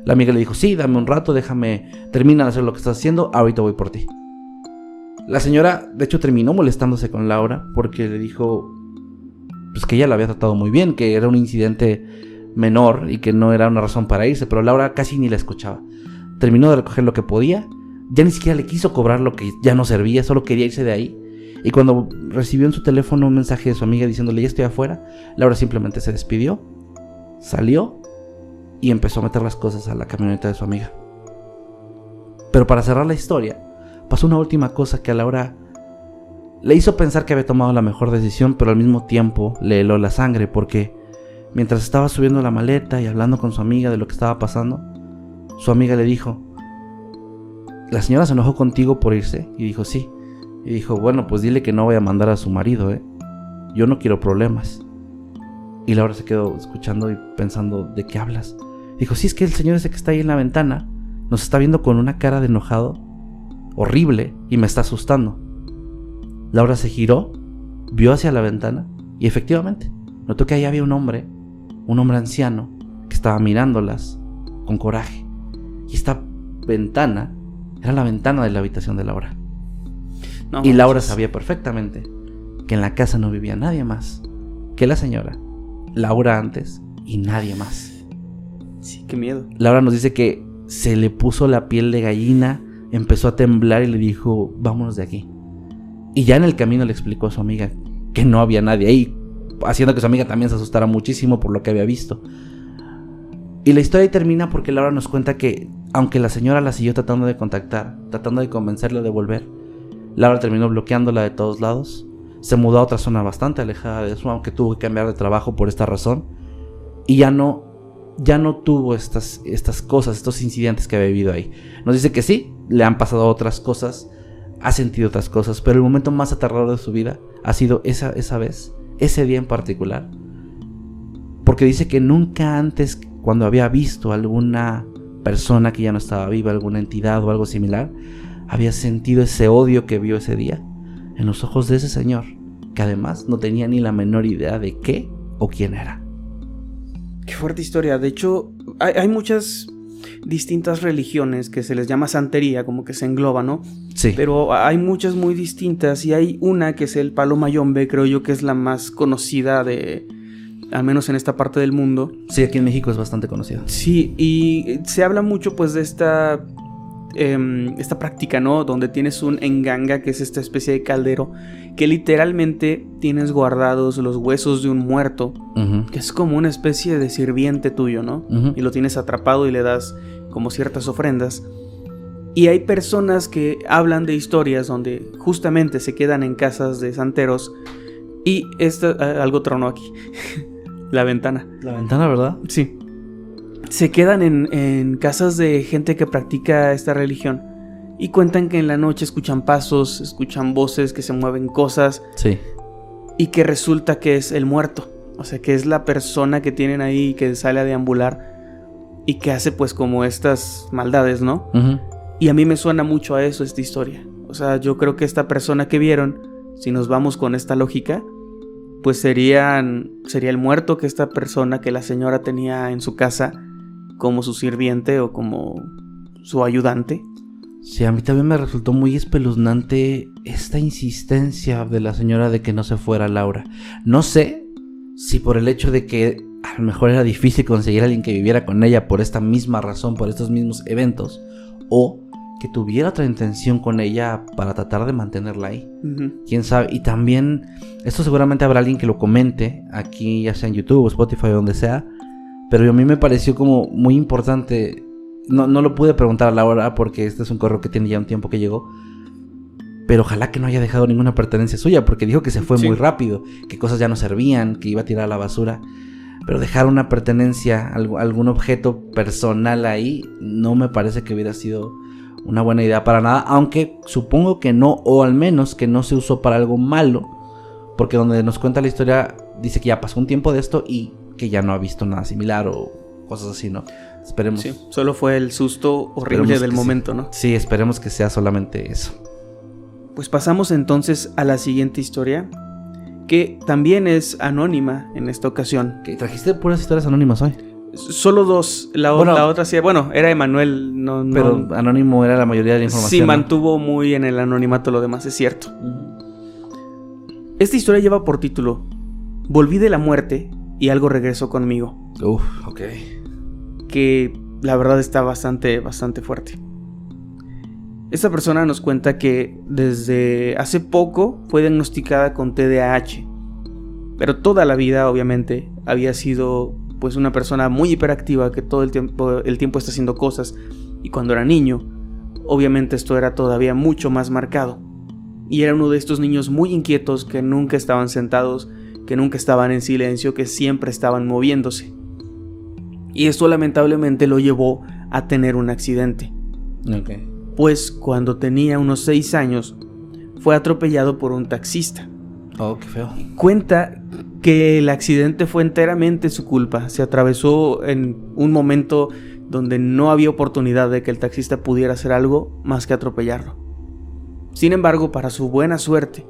A: La amiga le dijo: sí, dame un rato, termina de hacer lo que estás haciendo, ahorita voy por ti. La señora, de hecho, terminó molestándose con Laura porque le dijo pues que ella la había tratado muy bien, que era un incidente menor y que no era una razón para irse, pero Laura casi ni la escuchaba. Terminó de recoger lo que podía, ya ni siquiera le quiso cobrar lo que ya no servía, solo quería irse de ahí. Y cuando recibió en su teléfono un mensaje de su amiga diciéndole: ya estoy afuera, Laura simplemente se despidió, salió y empezó a meter las cosas a la camioneta de su amiga. Pero para cerrar la historia, pasó una última cosa que a Laura le hizo pensar que había tomado la mejor decisión, pero al mismo tiempo le heló la sangre, porque mientras estaba subiendo la maleta y hablando con su amiga de lo que estaba pasando, su amiga le dijo: ¿la señora se enojó contigo por irse? Y dijo: sí. Y dijo: bueno, pues dile que no voy a mandar a su marido, yo no quiero problemas. Y Laura se quedó escuchando y pensando: ¿de qué hablas? Dijo: sí, es que el señor ese que está ahí en la ventana nos está viendo con una cara de enojado horrible y me está asustando. Laura se giró, vio hacia la ventana y efectivamente notó que ahí había un hombre anciano que estaba mirándolas con coraje. Y esta ventana era la ventana de la habitación de Laura. No, y Laura sabía perfectamente que en la casa no vivía nadie más que la señora, Laura antes y nadie más.
B: Sí, qué miedo.
A: Laura nos dice que se le puso la piel de gallina, empezó a temblar y le dijo: vámonos de aquí. Y ya en el camino le explicó a su amiga que no había nadie ahí, haciendo que su amiga también se asustara muchísimo por lo que había visto. Y la historia ahí termina porque Laura nos cuenta que, aunque la señora la siguió tratando de contactar, tratando de convencerla de volver, Laura terminó bloqueándola de todos lados. Se mudó a otra zona bastante alejada de eso, aunque tuvo que cambiar de trabajo por esta razón. Y ya no tuvo estas cosas, estos incidentes que había vivido ahí. Nos dice que sí, le han pasado otras cosas, ha sentido otras cosas, pero el momento más aterrador de su vida ha sido esa vez ese día en particular, porque dice que nunca antes, cuando había visto alguna persona que ya no estaba viva, alguna entidad o algo similar, había sentido ese odio que vio ese día en los ojos de ese señor, que además no tenía ni la menor idea de qué o quién era.
B: Qué fuerte historia. De hecho, hay muchas distintas religiones que se les llama santería, como que se engloba, ¿no?
A: Sí.
B: Pero hay muchas muy distintas y hay una que es el palo mayombe, creo yo que es la más conocida de, al menos en esta parte del mundo.
A: Sí, aquí en México es bastante conocida.
B: Sí, y se habla mucho pues de esta práctica, ¿no? Donde tienes un enganga, que es esta especie de caldero, que literalmente tienes guardados los huesos de un muerto, que es como una especie de sirviente tuyo, ¿no? Y lo tienes atrapado y le das como ciertas ofrendas. Y hay personas que hablan de historias donde justamente se quedan en casas de santeros y algo tronó aquí. La ventana.
A: La ventana, ¿verdad?
B: Sí. Se quedan en casas de gente que practica esta religión y cuentan que en la noche escuchan pasos, escuchan voces, que se mueven cosas.
A: Sí.
B: Y que resulta que es el muerto. O sea, que es la persona que tienen ahí, que sale a deambular y que hace pues como estas maldades, ¿no? Y a mí me suena mucho a eso esta historia. O sea, yo creo que esta persona que vieron, si nos vamos con esta lógica, pues sería el muerto, que esta persona que la señora tenía en su casa como su sirviente o como su ayudante.
A: Sí, a mí también me resultó muy espeluznante esta insistencia de la señora de que no se fuera Laura. No sé si por el hecho de que a lo mejor era difícil conseguir a alguien que viviera con ella por esta misma razón, por estos mismos eventos, o que tuviera otra intención con ella para tratar de mantenerla ahí. Quién sabe. Y también, esto seguramente habrá alguien que lo comente aquí, ya sea en YouTube, Spotify o donde sea, pero a mí me pareció como muy importante. No lo pude preguntar a Laura porque este es un correo que tiene ya un tiempo que llegó, pero ojalá que no haya dejado ninguna pertenencia suya, porque dijo que se fue muy rápido, que cosas ya no servían, que iba a tirar a la basura. Pero dejar una pertenencia, algún objeto personal ahí, no me parece que hubiera sido una buena idea para nada, aunque supongo que no, o al menos que no se usó para algo malo, porque donde nos cuenta la historia dice que ya pasó un tiempo de esto y que ya no ha visto nada similar o cosas así, ¿no? Esperemos.
B: Sí, solo fue el susto horrible del momento,
A: sí,
B: ¿no?
A: Sí, esperemos que sea solamente eso.
B: Pues pasamos entonces a la siguiente historia, que también es anónima en esta ocasión.
A: ¿Qué, trajiste puras historias anónimas hoy?
B: Solo dos. La otra sí, bueno, era Emanuel.
A: Pero anónimo era la mayoría de la información.
B: Sí, mantuvo muy en el anonimato lo demás, es cierto. Esta historia lleva por título: Volví de la muerte y algo regresó conmigo.
A: Ok.
B: Que la verdad está bastante fuerte. Esta persona nos cuenta que desde hace poco fue diagnosticada con TDAH, pero toda la vida obviamente había sido pues una persona muy hiperactiva que todo el tiempo está haciendo cosas, y cuando era niño obviamente esto era todavía mucho más marcado, y era uno de estos niños muy inquietos que nunca estaban sentados, que nunca estaban en silencio, que siempre estaban moviéndose, y esto lamentablemente lo llevó a tener un accidente.
A: Okay.
B: Pues cuando tenía unos 6 años fue atropellado por un taxista.
A: Oh, qué feo.
B: Cuenta que el accidente fue enteramente su culpa. Se atravesó en un momento donde no había oportunidad de que el taxista pudiera hacer algo más que atropellarlo. Sin embargo, para su buena suerte,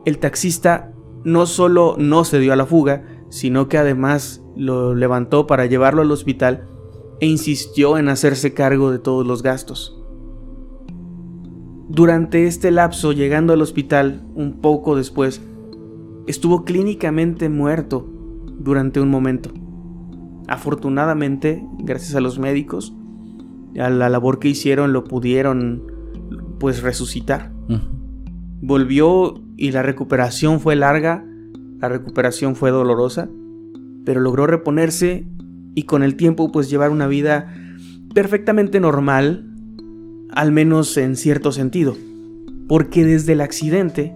B: el taxista no solo no se dio a la fuga, sino que además lo levantó para llevarlo al hospital e insistió en hacerse cargo de todos los gastos. Durante este lapso, llegando al hospital un poco después, estuvo clínicamente muerto durante un momento. Afortunadamente, gracias a los médicos, a la labor que hicieron, lo pudieron pues resucitar. Volvió y la recuperación fue larga, la recuperación fue dolorosa, pero logró reponerse y con el tiempo pues llevar una vida perfectamente normal, al menos en cierto sentido, porque desde el accidente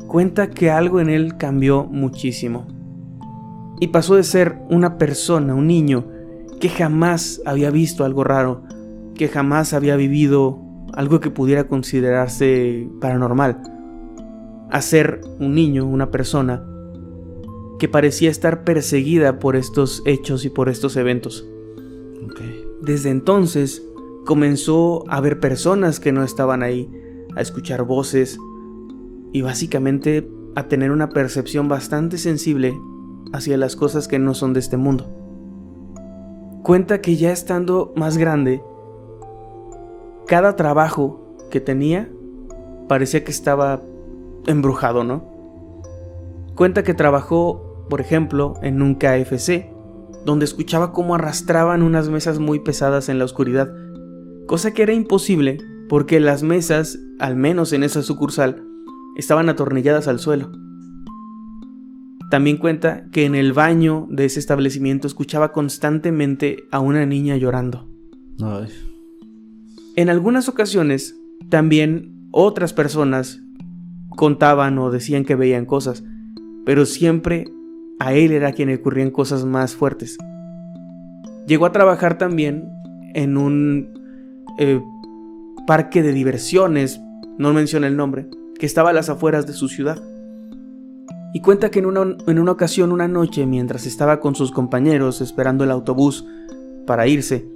B: cuenta que algo en él cambió muchísimo y pasó de ser una persona, un niño que jamás había visto algo raro, que jamás había vivido algo que pudiera considerarse paranormal, a ser un niño, una persona que parecía estar perseguida por estos hechos y por estos eventos.
A: Okay.
B: Desde entonces comenzó a ver personas que no estaban ahí, a escuchar voces y básicamente a tener una percepción bastante sensible hacia las cosas que no son de este mundo. Cuenta que ya estando más grande, cada trabajo que tenía parecía que estaba embrujado, ¿no? Cuenta que trabajó, por ejemplo, en un KFC, donde escuchaba cómo arrastraban unas mesas muy pesadas en la oscuridad, cosa que era imposible porque las mesas, al menos en esa sucursal, estaban atornilladas al suelo. También cuenta que en el baño de ese establecimiento escuchaba constantemente a una niña llorando.
A: Ay.
B: En algunas ocasiones, también otras personas contaban o decían que veían cosas, pero siempre a él era a quien le ocurrían cosas más fuertes. Llegó a trabajar también en un parque de diversiones, no menciona el nombre, que estaba a las afueras de su ciudad. Y cuenta que en una ocasión, una noche, mientras estaba con sus compañeros esperando el autobús para irse,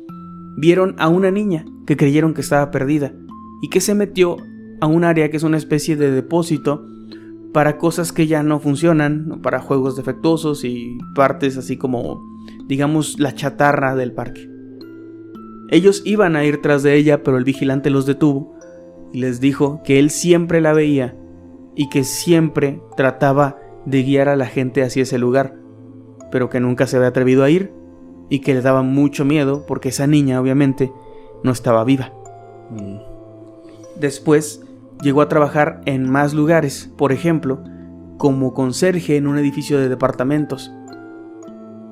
B: vieron a una niña que creyeron que estaba perdida y que se metió a un área que es una especie de depósito para cosas que ya no funcionan, para juegos defectuosos y partes así como, digamos, la chatarra del parque. Ellos iban a ir tras de ella, pero el vigilante los detuvo y les dijo que él siempre la veía y que siempre trataba de guiar a la gente hacia ese lugar, pero que nunca se había atrevido a ir y que le daba mucho miedo porque esa niña obviamente no estaba viva. Después llegó a trabajar en más lugares, por ejemplo, como conserje en un edificio de departamentos.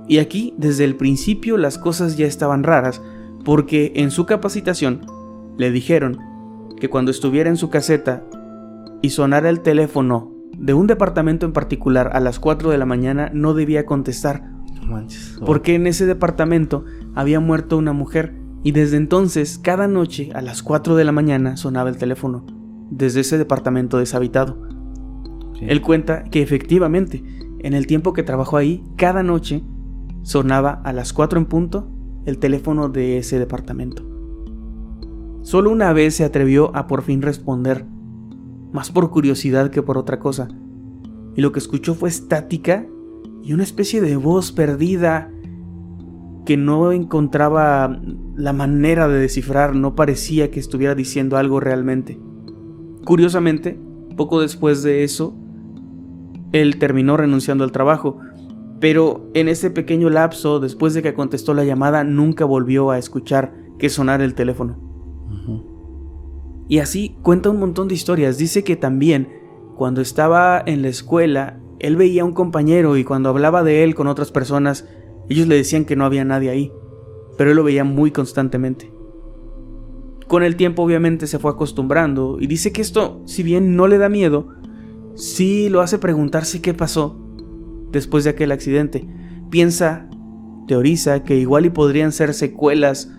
B: Y aquí, desde el principio, las cosas ya estaban raras, porque en su capacitación le dijeron que cuando estuviera en su caseta y sonara el teléfono de un departamento en particular a las 4 de la mañana, no debía contestar.
A: No manches.
B: Porque en ese departamento había muerto una mujer y desde entonces, cada noche a las 4 de la mañana sonaba el teléfono desde ese departamento deshabitado.
A: Sí.
B: Él cuenta que efectivamente, en el tiempo que trabajó ahí, cada noche sonaba a las 4 en punto el teléfono de ese departamento. Solo una vez se atrevió a por fin responder, más por curiosidad que por otra cosa, y lo que escuchó fue estática y una especie de voz perdida que no encontraba la manera de descifrar, no parecía que estuviera diciendo algo realmente. Curiosamente, poco después de eso, él terminó renunciando al trabajo, pero en ese pequeño lapso, después de que contestó la llamada, nunca volvió a escuchar que sonara el teléfono. Y así cuenta un montón de historias. Dice que también, cuando estaba en la escuela, él veía a un compañero y cuando hablaba de él con otras personas, ellos le decían que no había nadie ahí, pero él lo veía muy constantemente. Con el tiempo obviamente se fue acostumbrando y dice que esto, si bien no le da miedo, sí lo hace preguntarse qué pasó después de aquel accidente. Teoriza que igual y podrían ser secuelas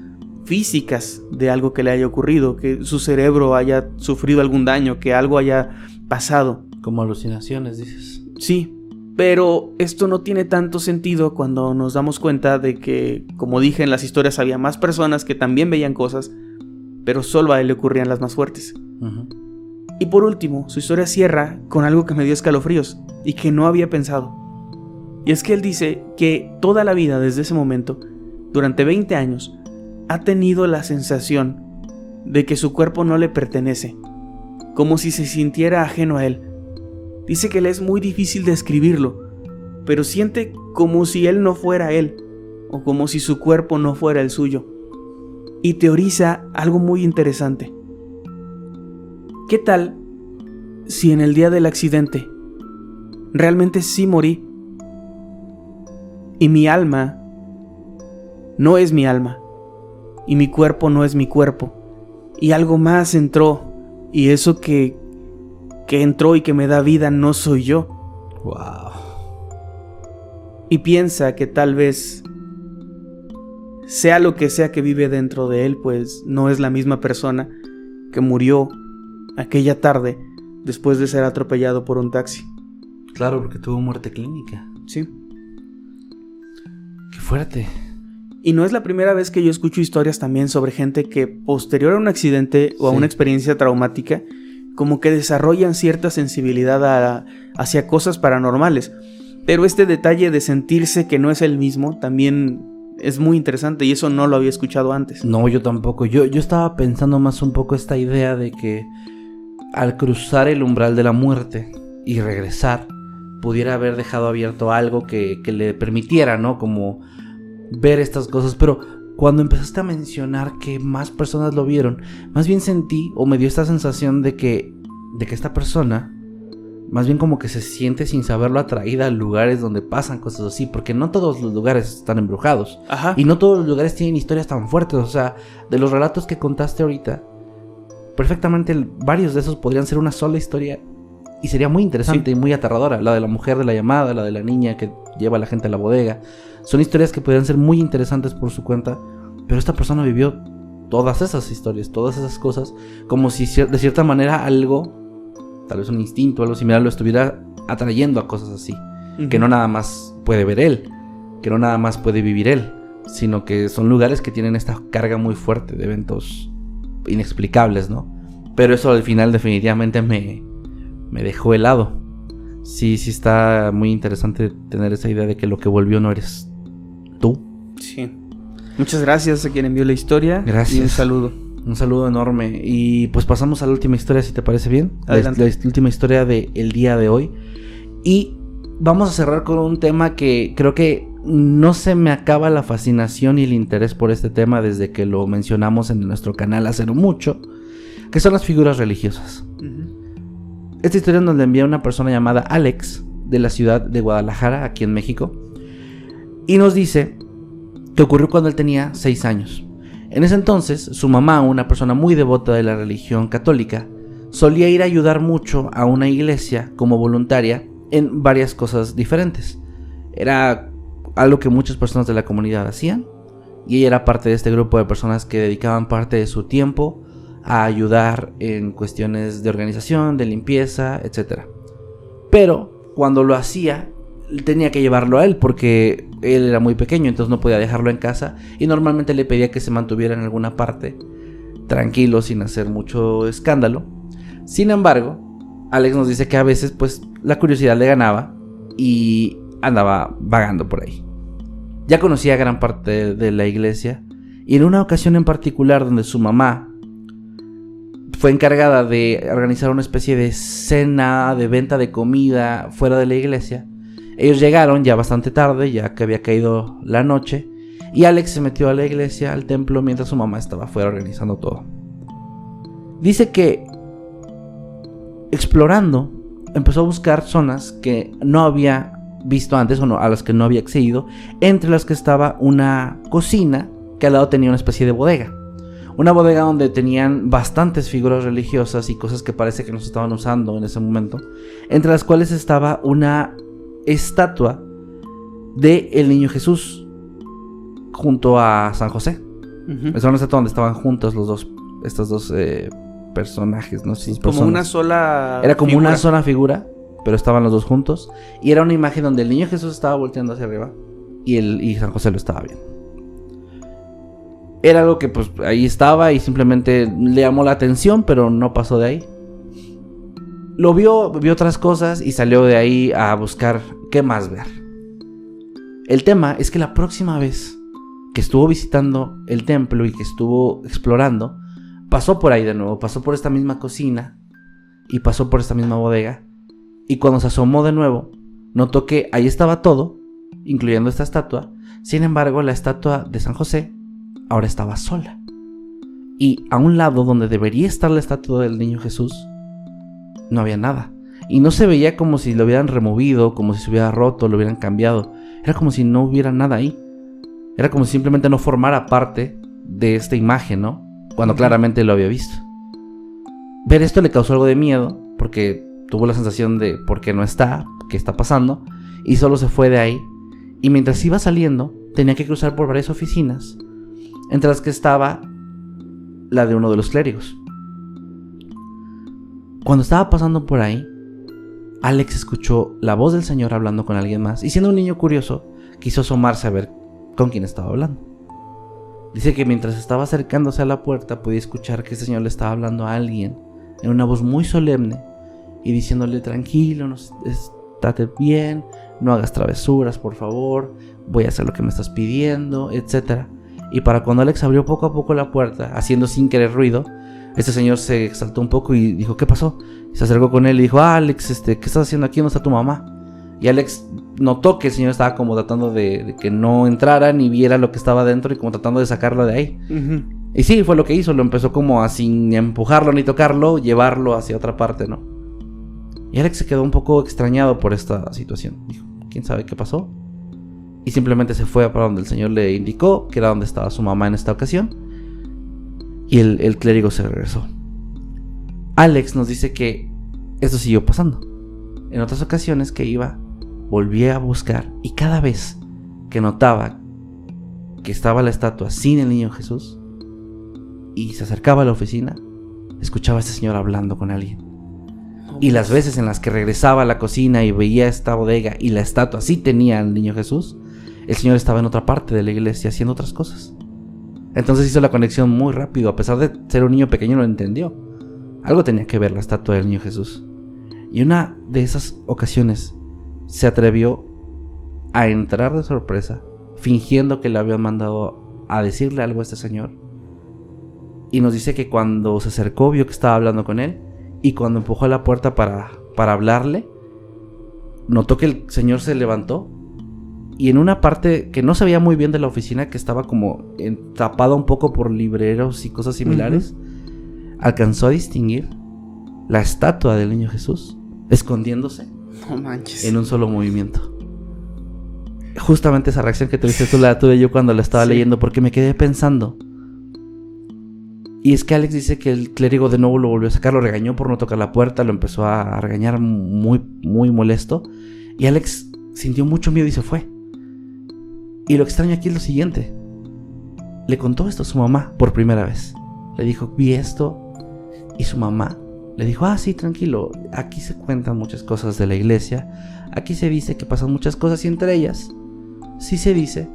B: físicas de algo que le haya ocurrido, que su cerebro haya sufrido algún daño, que algo haya pasado.
A: Como alucinaciones, dices.
B: Sí, pero esto no tiene tanto sentido cuando nos damos cuenta de que, como dije en las historias, había más personas que también veían cosas, pero solo a él le ocurrían las más fuertes. Y por último, su historia cierra con algo que me dio escalofríos y que no había pensado. Y es que él dice que toda la vida desde ese momento, durante 20 años, ha tenido la sensación de que su cuerpo no le pertenece, como si se sintiera ajeno a él. Dice que le es muy difícil describirlo, pero siente como si él no fuera él, o como si su cuerpo no fuera el suyo. Y teoriza algo muy interesante. ¿Qué tal si en el día del accidente realmente sí morí? Y mi alma no es mi alma, y mi cuerpo no es mi cuerpo, y algo más entró, y eso que entró y que me da vida no soy yo.
A: Wow.
B: Y piensa que tal vez, sea lo que sea que vive dentro de él, pues no es la misma persona que murió aquella tarde después de ser atropellado por un taxi.
A: Claro, porque tuvo muerte clínica.
B: Sí.
A: Qué fuerte.
B: Y no es la primera vez que yo escucho historias también sobre gente que posterior a un accidente o a una experiencia traumática, como que desarrollan cierta sensibilidad hacia cosas paranormales. Pero este detalle de sentirse que no es el mismo también es muy interesante y eso no lo había escuchado antes.
A: No, yo tampoco. Yo estaba pensando más un poco esta idea de que al cruzar el umbral de la muerte y regresar, pudiera haber dejado abierto algo que le permitiera, ¿no? Como ver estas cosas. Pero cuando empezaste a mencionar que más personas lo vieron, más bien sentí o me dio esta sensación de que esta persona más bien como que se siente sin saberlo atraída a lugares donde pasan cosas así, porque no todos los lugares están embrujados.
B: Ajá.
A: Y no todos los lugares tienen historias tan fuertes. O sea, de los relatos que contaste ahorita, perfectamente varios de esos podrían ser una sola historia y sería muy interesante y muy aterradora. La de la mujer de la llamada, la de la niña que lleva a la gente a la bodega. Son historias que podrían ser muy interesantes por su cuenta, pero esta persona vivió todas esas historias, todas esas cosas, como si de cierta manera algo, tal vez un instinto o algo similar, lo estuviera atrayendo a cosas así. Que no nada más puede ver él, que no nada más puede vivir él, sino que son lugares que tienen esta carga muy fuerte de eventos inexplicables, ¿no? Pero eso al final definitivamente me dejó helado. Sí está muy interesante tener esa idea de que lo que volvió no eres tú. Sí.
B: Muchas gracias a quien envió la historia.
A: Gracias.
B: Y un saludo.
A: Un saludo enorme. Y pues pasamos a la última historia, si te parece bien.
B: Adelante.
A: La última historia del día de hoy. Y vamos a cerrar con un tema que creo que no se me acaba la fascinación y el interés por este tema desde que lo mencionamos en nuestro canal hace no mucho, que son las figuras religiosas. Esta historia nos la envía una persona llamada Alex, de la ciudad de Guadalajara, aquí en México, y nos dice que ocurrió cuando él tenía 6 años. En ese entonces, su mamá, una persona muy devota de la religión católica, solía ir a ayudar mucho a una iglesia como voluntaria en varias cosas diferentes. Era algo que muchas personas de la comunidad hacían, y ella era parte de este grupo de personas que dedicaban parte de su tiempo a ayudar en cuestiones de organización, de limpieza, etc. Pero cuando lo hacía, tenía que llevarlo a él porque él era muy pequeño, entonces no podía dejarlo en casa, y normalmente le pedía que se mantuviera en alguna parte tranquilo, sin hacer mucho escándalo. Sin embargo, Alex nos dice que a veces pues la curiosidad le ganaba y andaba vagando por ahí. Ya conocía gran parte de la iglesia, y en una ocasión en particular donde su mamá fue encargada de organizar una especie de cena, de venta de comida fuera de la iglesia, ellos llegaron ya bastante tarde, ya que había caído la noche, y Alex se metió a la iglesia, al templo, mientras su mamá estaba afuera organizando todo. Dice que explorando empezó a buscar zonas que no había visto antes, o no, a las que no había accedido, entre las que estaba una cocina que al lado tenía una especie de bodega. Una bodega donde tenían bastantes figuras religiosas y cosas que parece que no se estaban usando en ese momento, entre las cuales estaba una estatua de el niño Jesús junto a San José. Es una estatua donde estaban juntos estos dos personajes, ¿no? Sí,
B: como una sola
A: era como
B: figura.
A: Una sola figura, pero estaban los dos juntos, y era una imagen donde el niño Jesús estaba volteando hacia arriba y San José lo estaba viendo. Era algo que pues ahí estaba y simplemente le llamó la atención, pero no pasó de ahí. Lo vio otras cosas y salió de ahí a buscar qué más ver. El tema es que la próxima vez que estuvo visitando el templo y que estuvo explorando, pasó por ahí de nuevo, pasó por esta misma cocina y pasó por esta misma bodega, y cuando se asomó de nuevo, notó que ahí estaba todo, incluyendo esta estatua. Sin embargo, la estatua de San José ahora estaba sola, y a un lado donde debería estar la estatua del niño Jesús no había nada, y no se veía como si lo hubieran removido, como si se hubiera roto, lo hubieran cambiado. Era como si no hubiera nada ahí. Era como si simplemente no formara parte de esta imagen, ¿no? Cuando claramente lo había visto. Ver esto le causó algo de miedo, porque tuvo la sensación de ¿por qué no está? ¿Qué está pasando? Y solo se fue de ahí. Y mientras iba saliendo, tenía que cruzar por varias oficinas, entre las que estaba la de uno de los clérigos. Cuando estaba pasando por ahí, Alex escuchó la voz del Señor hablando con alguien más y, siendo un niño curioso, quiso asomarse a ver con quién estaba hablando. Dice que mientras estaba acercándose a la puerta podía escuchar que ese señor le estaba hablando a alguien en una voz muy solemne y diciéndole: tranquilo, estate bien, no hagas travesuras, por favor, voy a hacer lo que me estás pidiendo, etc. Y para cuando Alex abrió poco a poco la puerta, haciendo sin querer ruido, este señor se exaltó un poco y dijo: ¿qué pasó? Y se acercó con él y dijo: Alex, ¿qué estás haciendo aquí? ¿Dónde está tu mamá? Y Alex notó que el señor estaba como tratando de que no entrara ni viera lo que estaba dentro y como tratando de sacarlo de ahí. Uh-huh. Y sí, fue lo que hizo. Lo empezó como a, sin empujarlo ni tocarlo, llevarlo hacia otra parte, ¿no? Y Alex se quedó un poco extrañado por esta situación. Dijo: ¿quién sabe qué pasó? Y simplemente se fue para donde el señor le indicó, que era donde estaba su mamá en esta ocasión. Y el clérigo se regresó. Alex nos dice que esto siguió pasando. En otras ocasiones que iba, volvía a buscar, y cada vez que notaba que estaba la estatua sin el niño Jesús y se acercaba a la oficina, escuchaba a este señor hablando con alguien. Y las veces en las que regresaba a la cocina y veía esta bodega y la estatua sí tenía al niño Jesús, el señor estaba en otra parte de la iglesia haciendo otras cosas. Entonces hizo la conexión muy rápido. A pesar de ser un niño pequeño, lo entendió. Algo tenía que ver la estatua del niño Jesús. Y una de esas ocasiones se atrevió a entrar de sorpresa, fingiendo que le habían mandado a decirle algo a este señor. Y nos dice que cuando se acercó vio que estaba hablando con él, y cuando empujó a la puerta para hablarle, notó que el señor se levantó, y en una parte que no se veía muy bien de la oficina, que estaba como tapada un poco por libreros y cosas similares, alcanzó a distinguir la estatua del niño Jesús escondiéndose.
B: No manches.
A: En un solo movimiento. Justamente esa reacción que tuviste tú la tuve yo cuando la estaba leyendo, porque me quedé pensando. Y es que Alex dice que el clérigo de nuevo lo volvió a sacar, lo regañó por no tocar la puerta, lo empezó a regañar muy, muy molesto. Y Alex sintió mucho miedo y se fue. Y lo extraño aquí es lo siguiente. Le contó esto a su mamá por primera vez. Le dijo: vi esto. Y su mamá le dijo: sí, tranquilo, aquí se cuentan muchas cosas de la iglesia, aquí se dice que pasan muchas cosas, y entre ellas sí se dice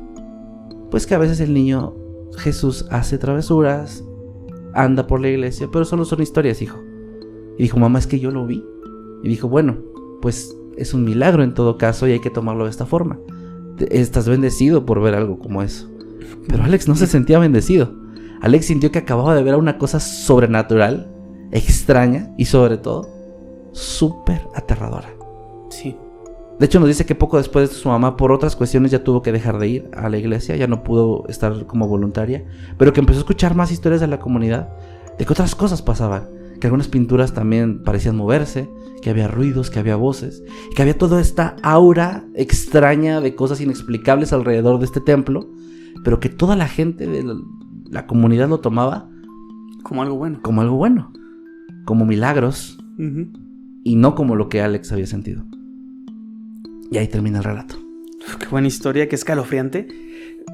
A: pues que a veces el niño Jesús hace travesuras, anda por la iglesia, pero solo son historias, hijo. Y dijo: mamá, es que yo lo vi. Y dijo: bueno, pues es un milagro en todo caso y hay que tomarlo de esta forma. Estás bendecido por ver algo como eso. Pero Alex no se sentía bendecido. Alex sintió que acababa de ver una cosa sobrenatural, extraña y sobre todo súper aterradora.
B: Sí.
A: De hecho nos dice que poco después de su mamá, por otras cuestiones, ya tuvo que dejar de ir a la iglesia, ya no pudo estar como voluntaria, pero que empezó a escuchar más historias de la comunidad, de que otras cosas pasaban, que algunas pinturas también parecían moverse, que había ruidos, que había voces, que había toda esta aura extraña de cosas inexplicables alrededor de este templo, pero que toda la gente de la comunidad lo tomaba
B: como algo bueno.
A: Como algo bueno. Como milagros. Uh-huh. Y no como lo que Alex había sentido. Y ahí termina el relato.
B: Qué buena historia, qué escalofriante.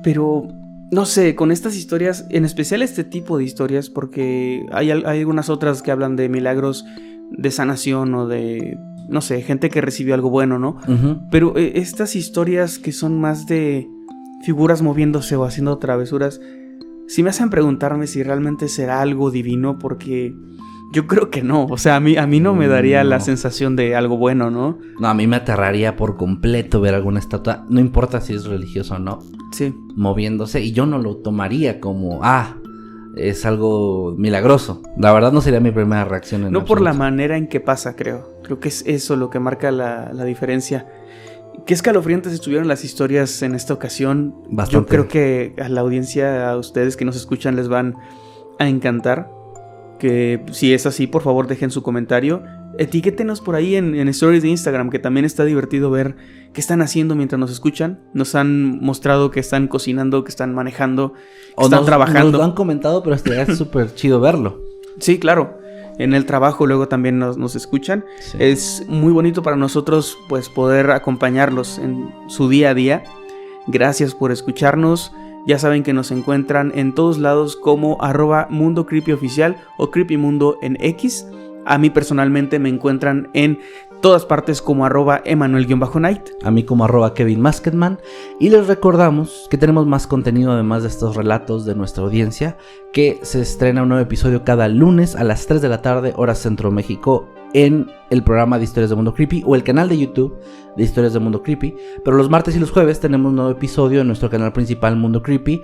B: Pero, no sé, con estas historias, en especial este tipo de historias, porque hay algunas otras que hablan de milagros de sanación o de, no sé, gente que recibió algo bueno, ¿no? Uh-huh. Pero estas historias que son más de figuras moviéndose o haciendo travesuras, sí me hacen preguntarme si realmente será algo divino, porque yo creo que no. O sea, a mí no me daría la sensación de algo bueno, ¿no?
A: No, a mí me aterraría por completo ver alguna estatua, no importa si es religioso o no,
B: sí,
A: moviéndose, y yo no lo tomaría como, es algo milagroso. La verdad no sería mi primera reacción.
B: No por la manera en que pasa, creo que es eso lo que marca la diferencia. Qué escalofriantes estuvieron las historias en esta ocasión. Bastante. Yo creo que a la audiencia, a ustedes que nos escuchan, les van a encantar. Que si es así, por favor dejen su comentario. Etiquétenos por ahí en stories de Instagram, que también está divertido ver qué están haciendo mientras nos escuchan. Nos han mostrado que están cocinando, que están manejando, que están trabajando.
A: Nos lo han comentado, pero es súper chido verlo.
B: Sí, claro. En el trabajo luego también nos escuchan. Sí. Es muy bonito para nosotros pues poder acompañarlos en su día a día. Gracias por escucharnos. Ya saben que nos encuentran en todos lados como @MundoCreepyOficial o CreepyMundo en X. A mí personalmente me encuentran en todas partes como @Emanuel_Night.
A: A mí como @KevinMasketman. Y les recordamos que tenemos más contenido además de estos relatos de nuestra audiencia, que se estrena un nuevo episodio cada lunes a las 3 de la tarde, hora Centro México, en el programa de Historias de Mundo Creepy o el canal de YouTube de Historias de Mundo Creepy. Pero los martes y los jueves tenemos un nuevo episodio en nuestro canal principal Mundo Creepy,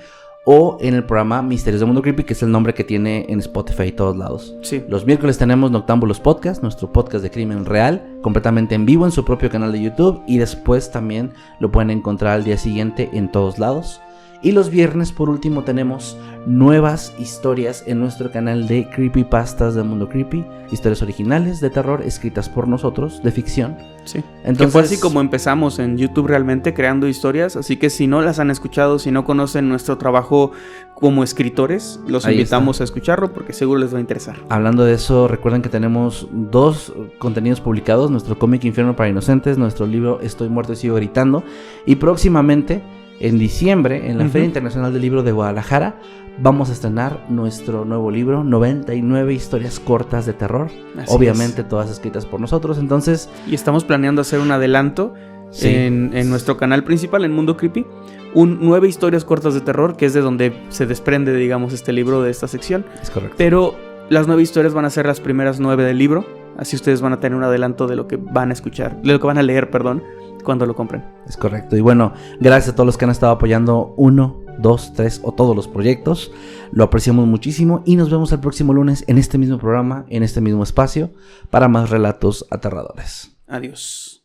A: o en el programa Misterios de Mundo Creepy, que es el nombre que tiene en Spotify y todos lados.
B: Sí.
A: Los miércoles tenemos Noctámbulos Podcast, nuestro podcast de crimen real, completamente en vivo en su propio canal de YouTube, y después también lo pueden encontrar al día siguiente en todos lados. Y los viernes, por último, tenemos nuevas historias en nuestro canal de Creepypastas de Mundo Creepy, historias originales de terror escritas por nosotros, de ficción.
B: Sí.
A: Entonces,
B: que fue así como empezamos en YouTube realmente, creando historias. Así que si no las han escuchado, si no conocen nuestro trabajo como escritores, los invitamos a escucharlo porque seguro les va a interesar.
A: Hablando de eso, recuerden que tenemos 2 contenidos publicados: nuestro cómic Infierno para Inocentes, nuestro libro Estoy Muerto y Sigo Gritando, y próximamente, en diciembre, en la Feria Internacional del Libro de Guadalajara, vamos a estrenar nuestro nuevo libro, 99 historias cortas de terror. Así obviamente es. Todas escritas por nosotros, entonces...
B: Y estamos planeando hacer un adelanto en nuestro canal principal, en Mundo Creepy, 9 historias cortas de terror, que es de donde se desprende, digamos, este libro de esta sección.
A: Es correcto.
B: Pero las 9 historias van a ser las primeras 9 del libro, así ustedes van a tener un adelanto de lo que van a escuchar, de lo que van a leer, cuando lo compren.
A: Es correcto. Y bueno, gracias a todos los que han estado apoyando 1, 2, 3 o todos los proyectos. Lo apreciamos muchísimo y nos vemos el próximo lunes en este mismo programa, en este mismo espacio, para más relatos aterradores.
B: Adiós.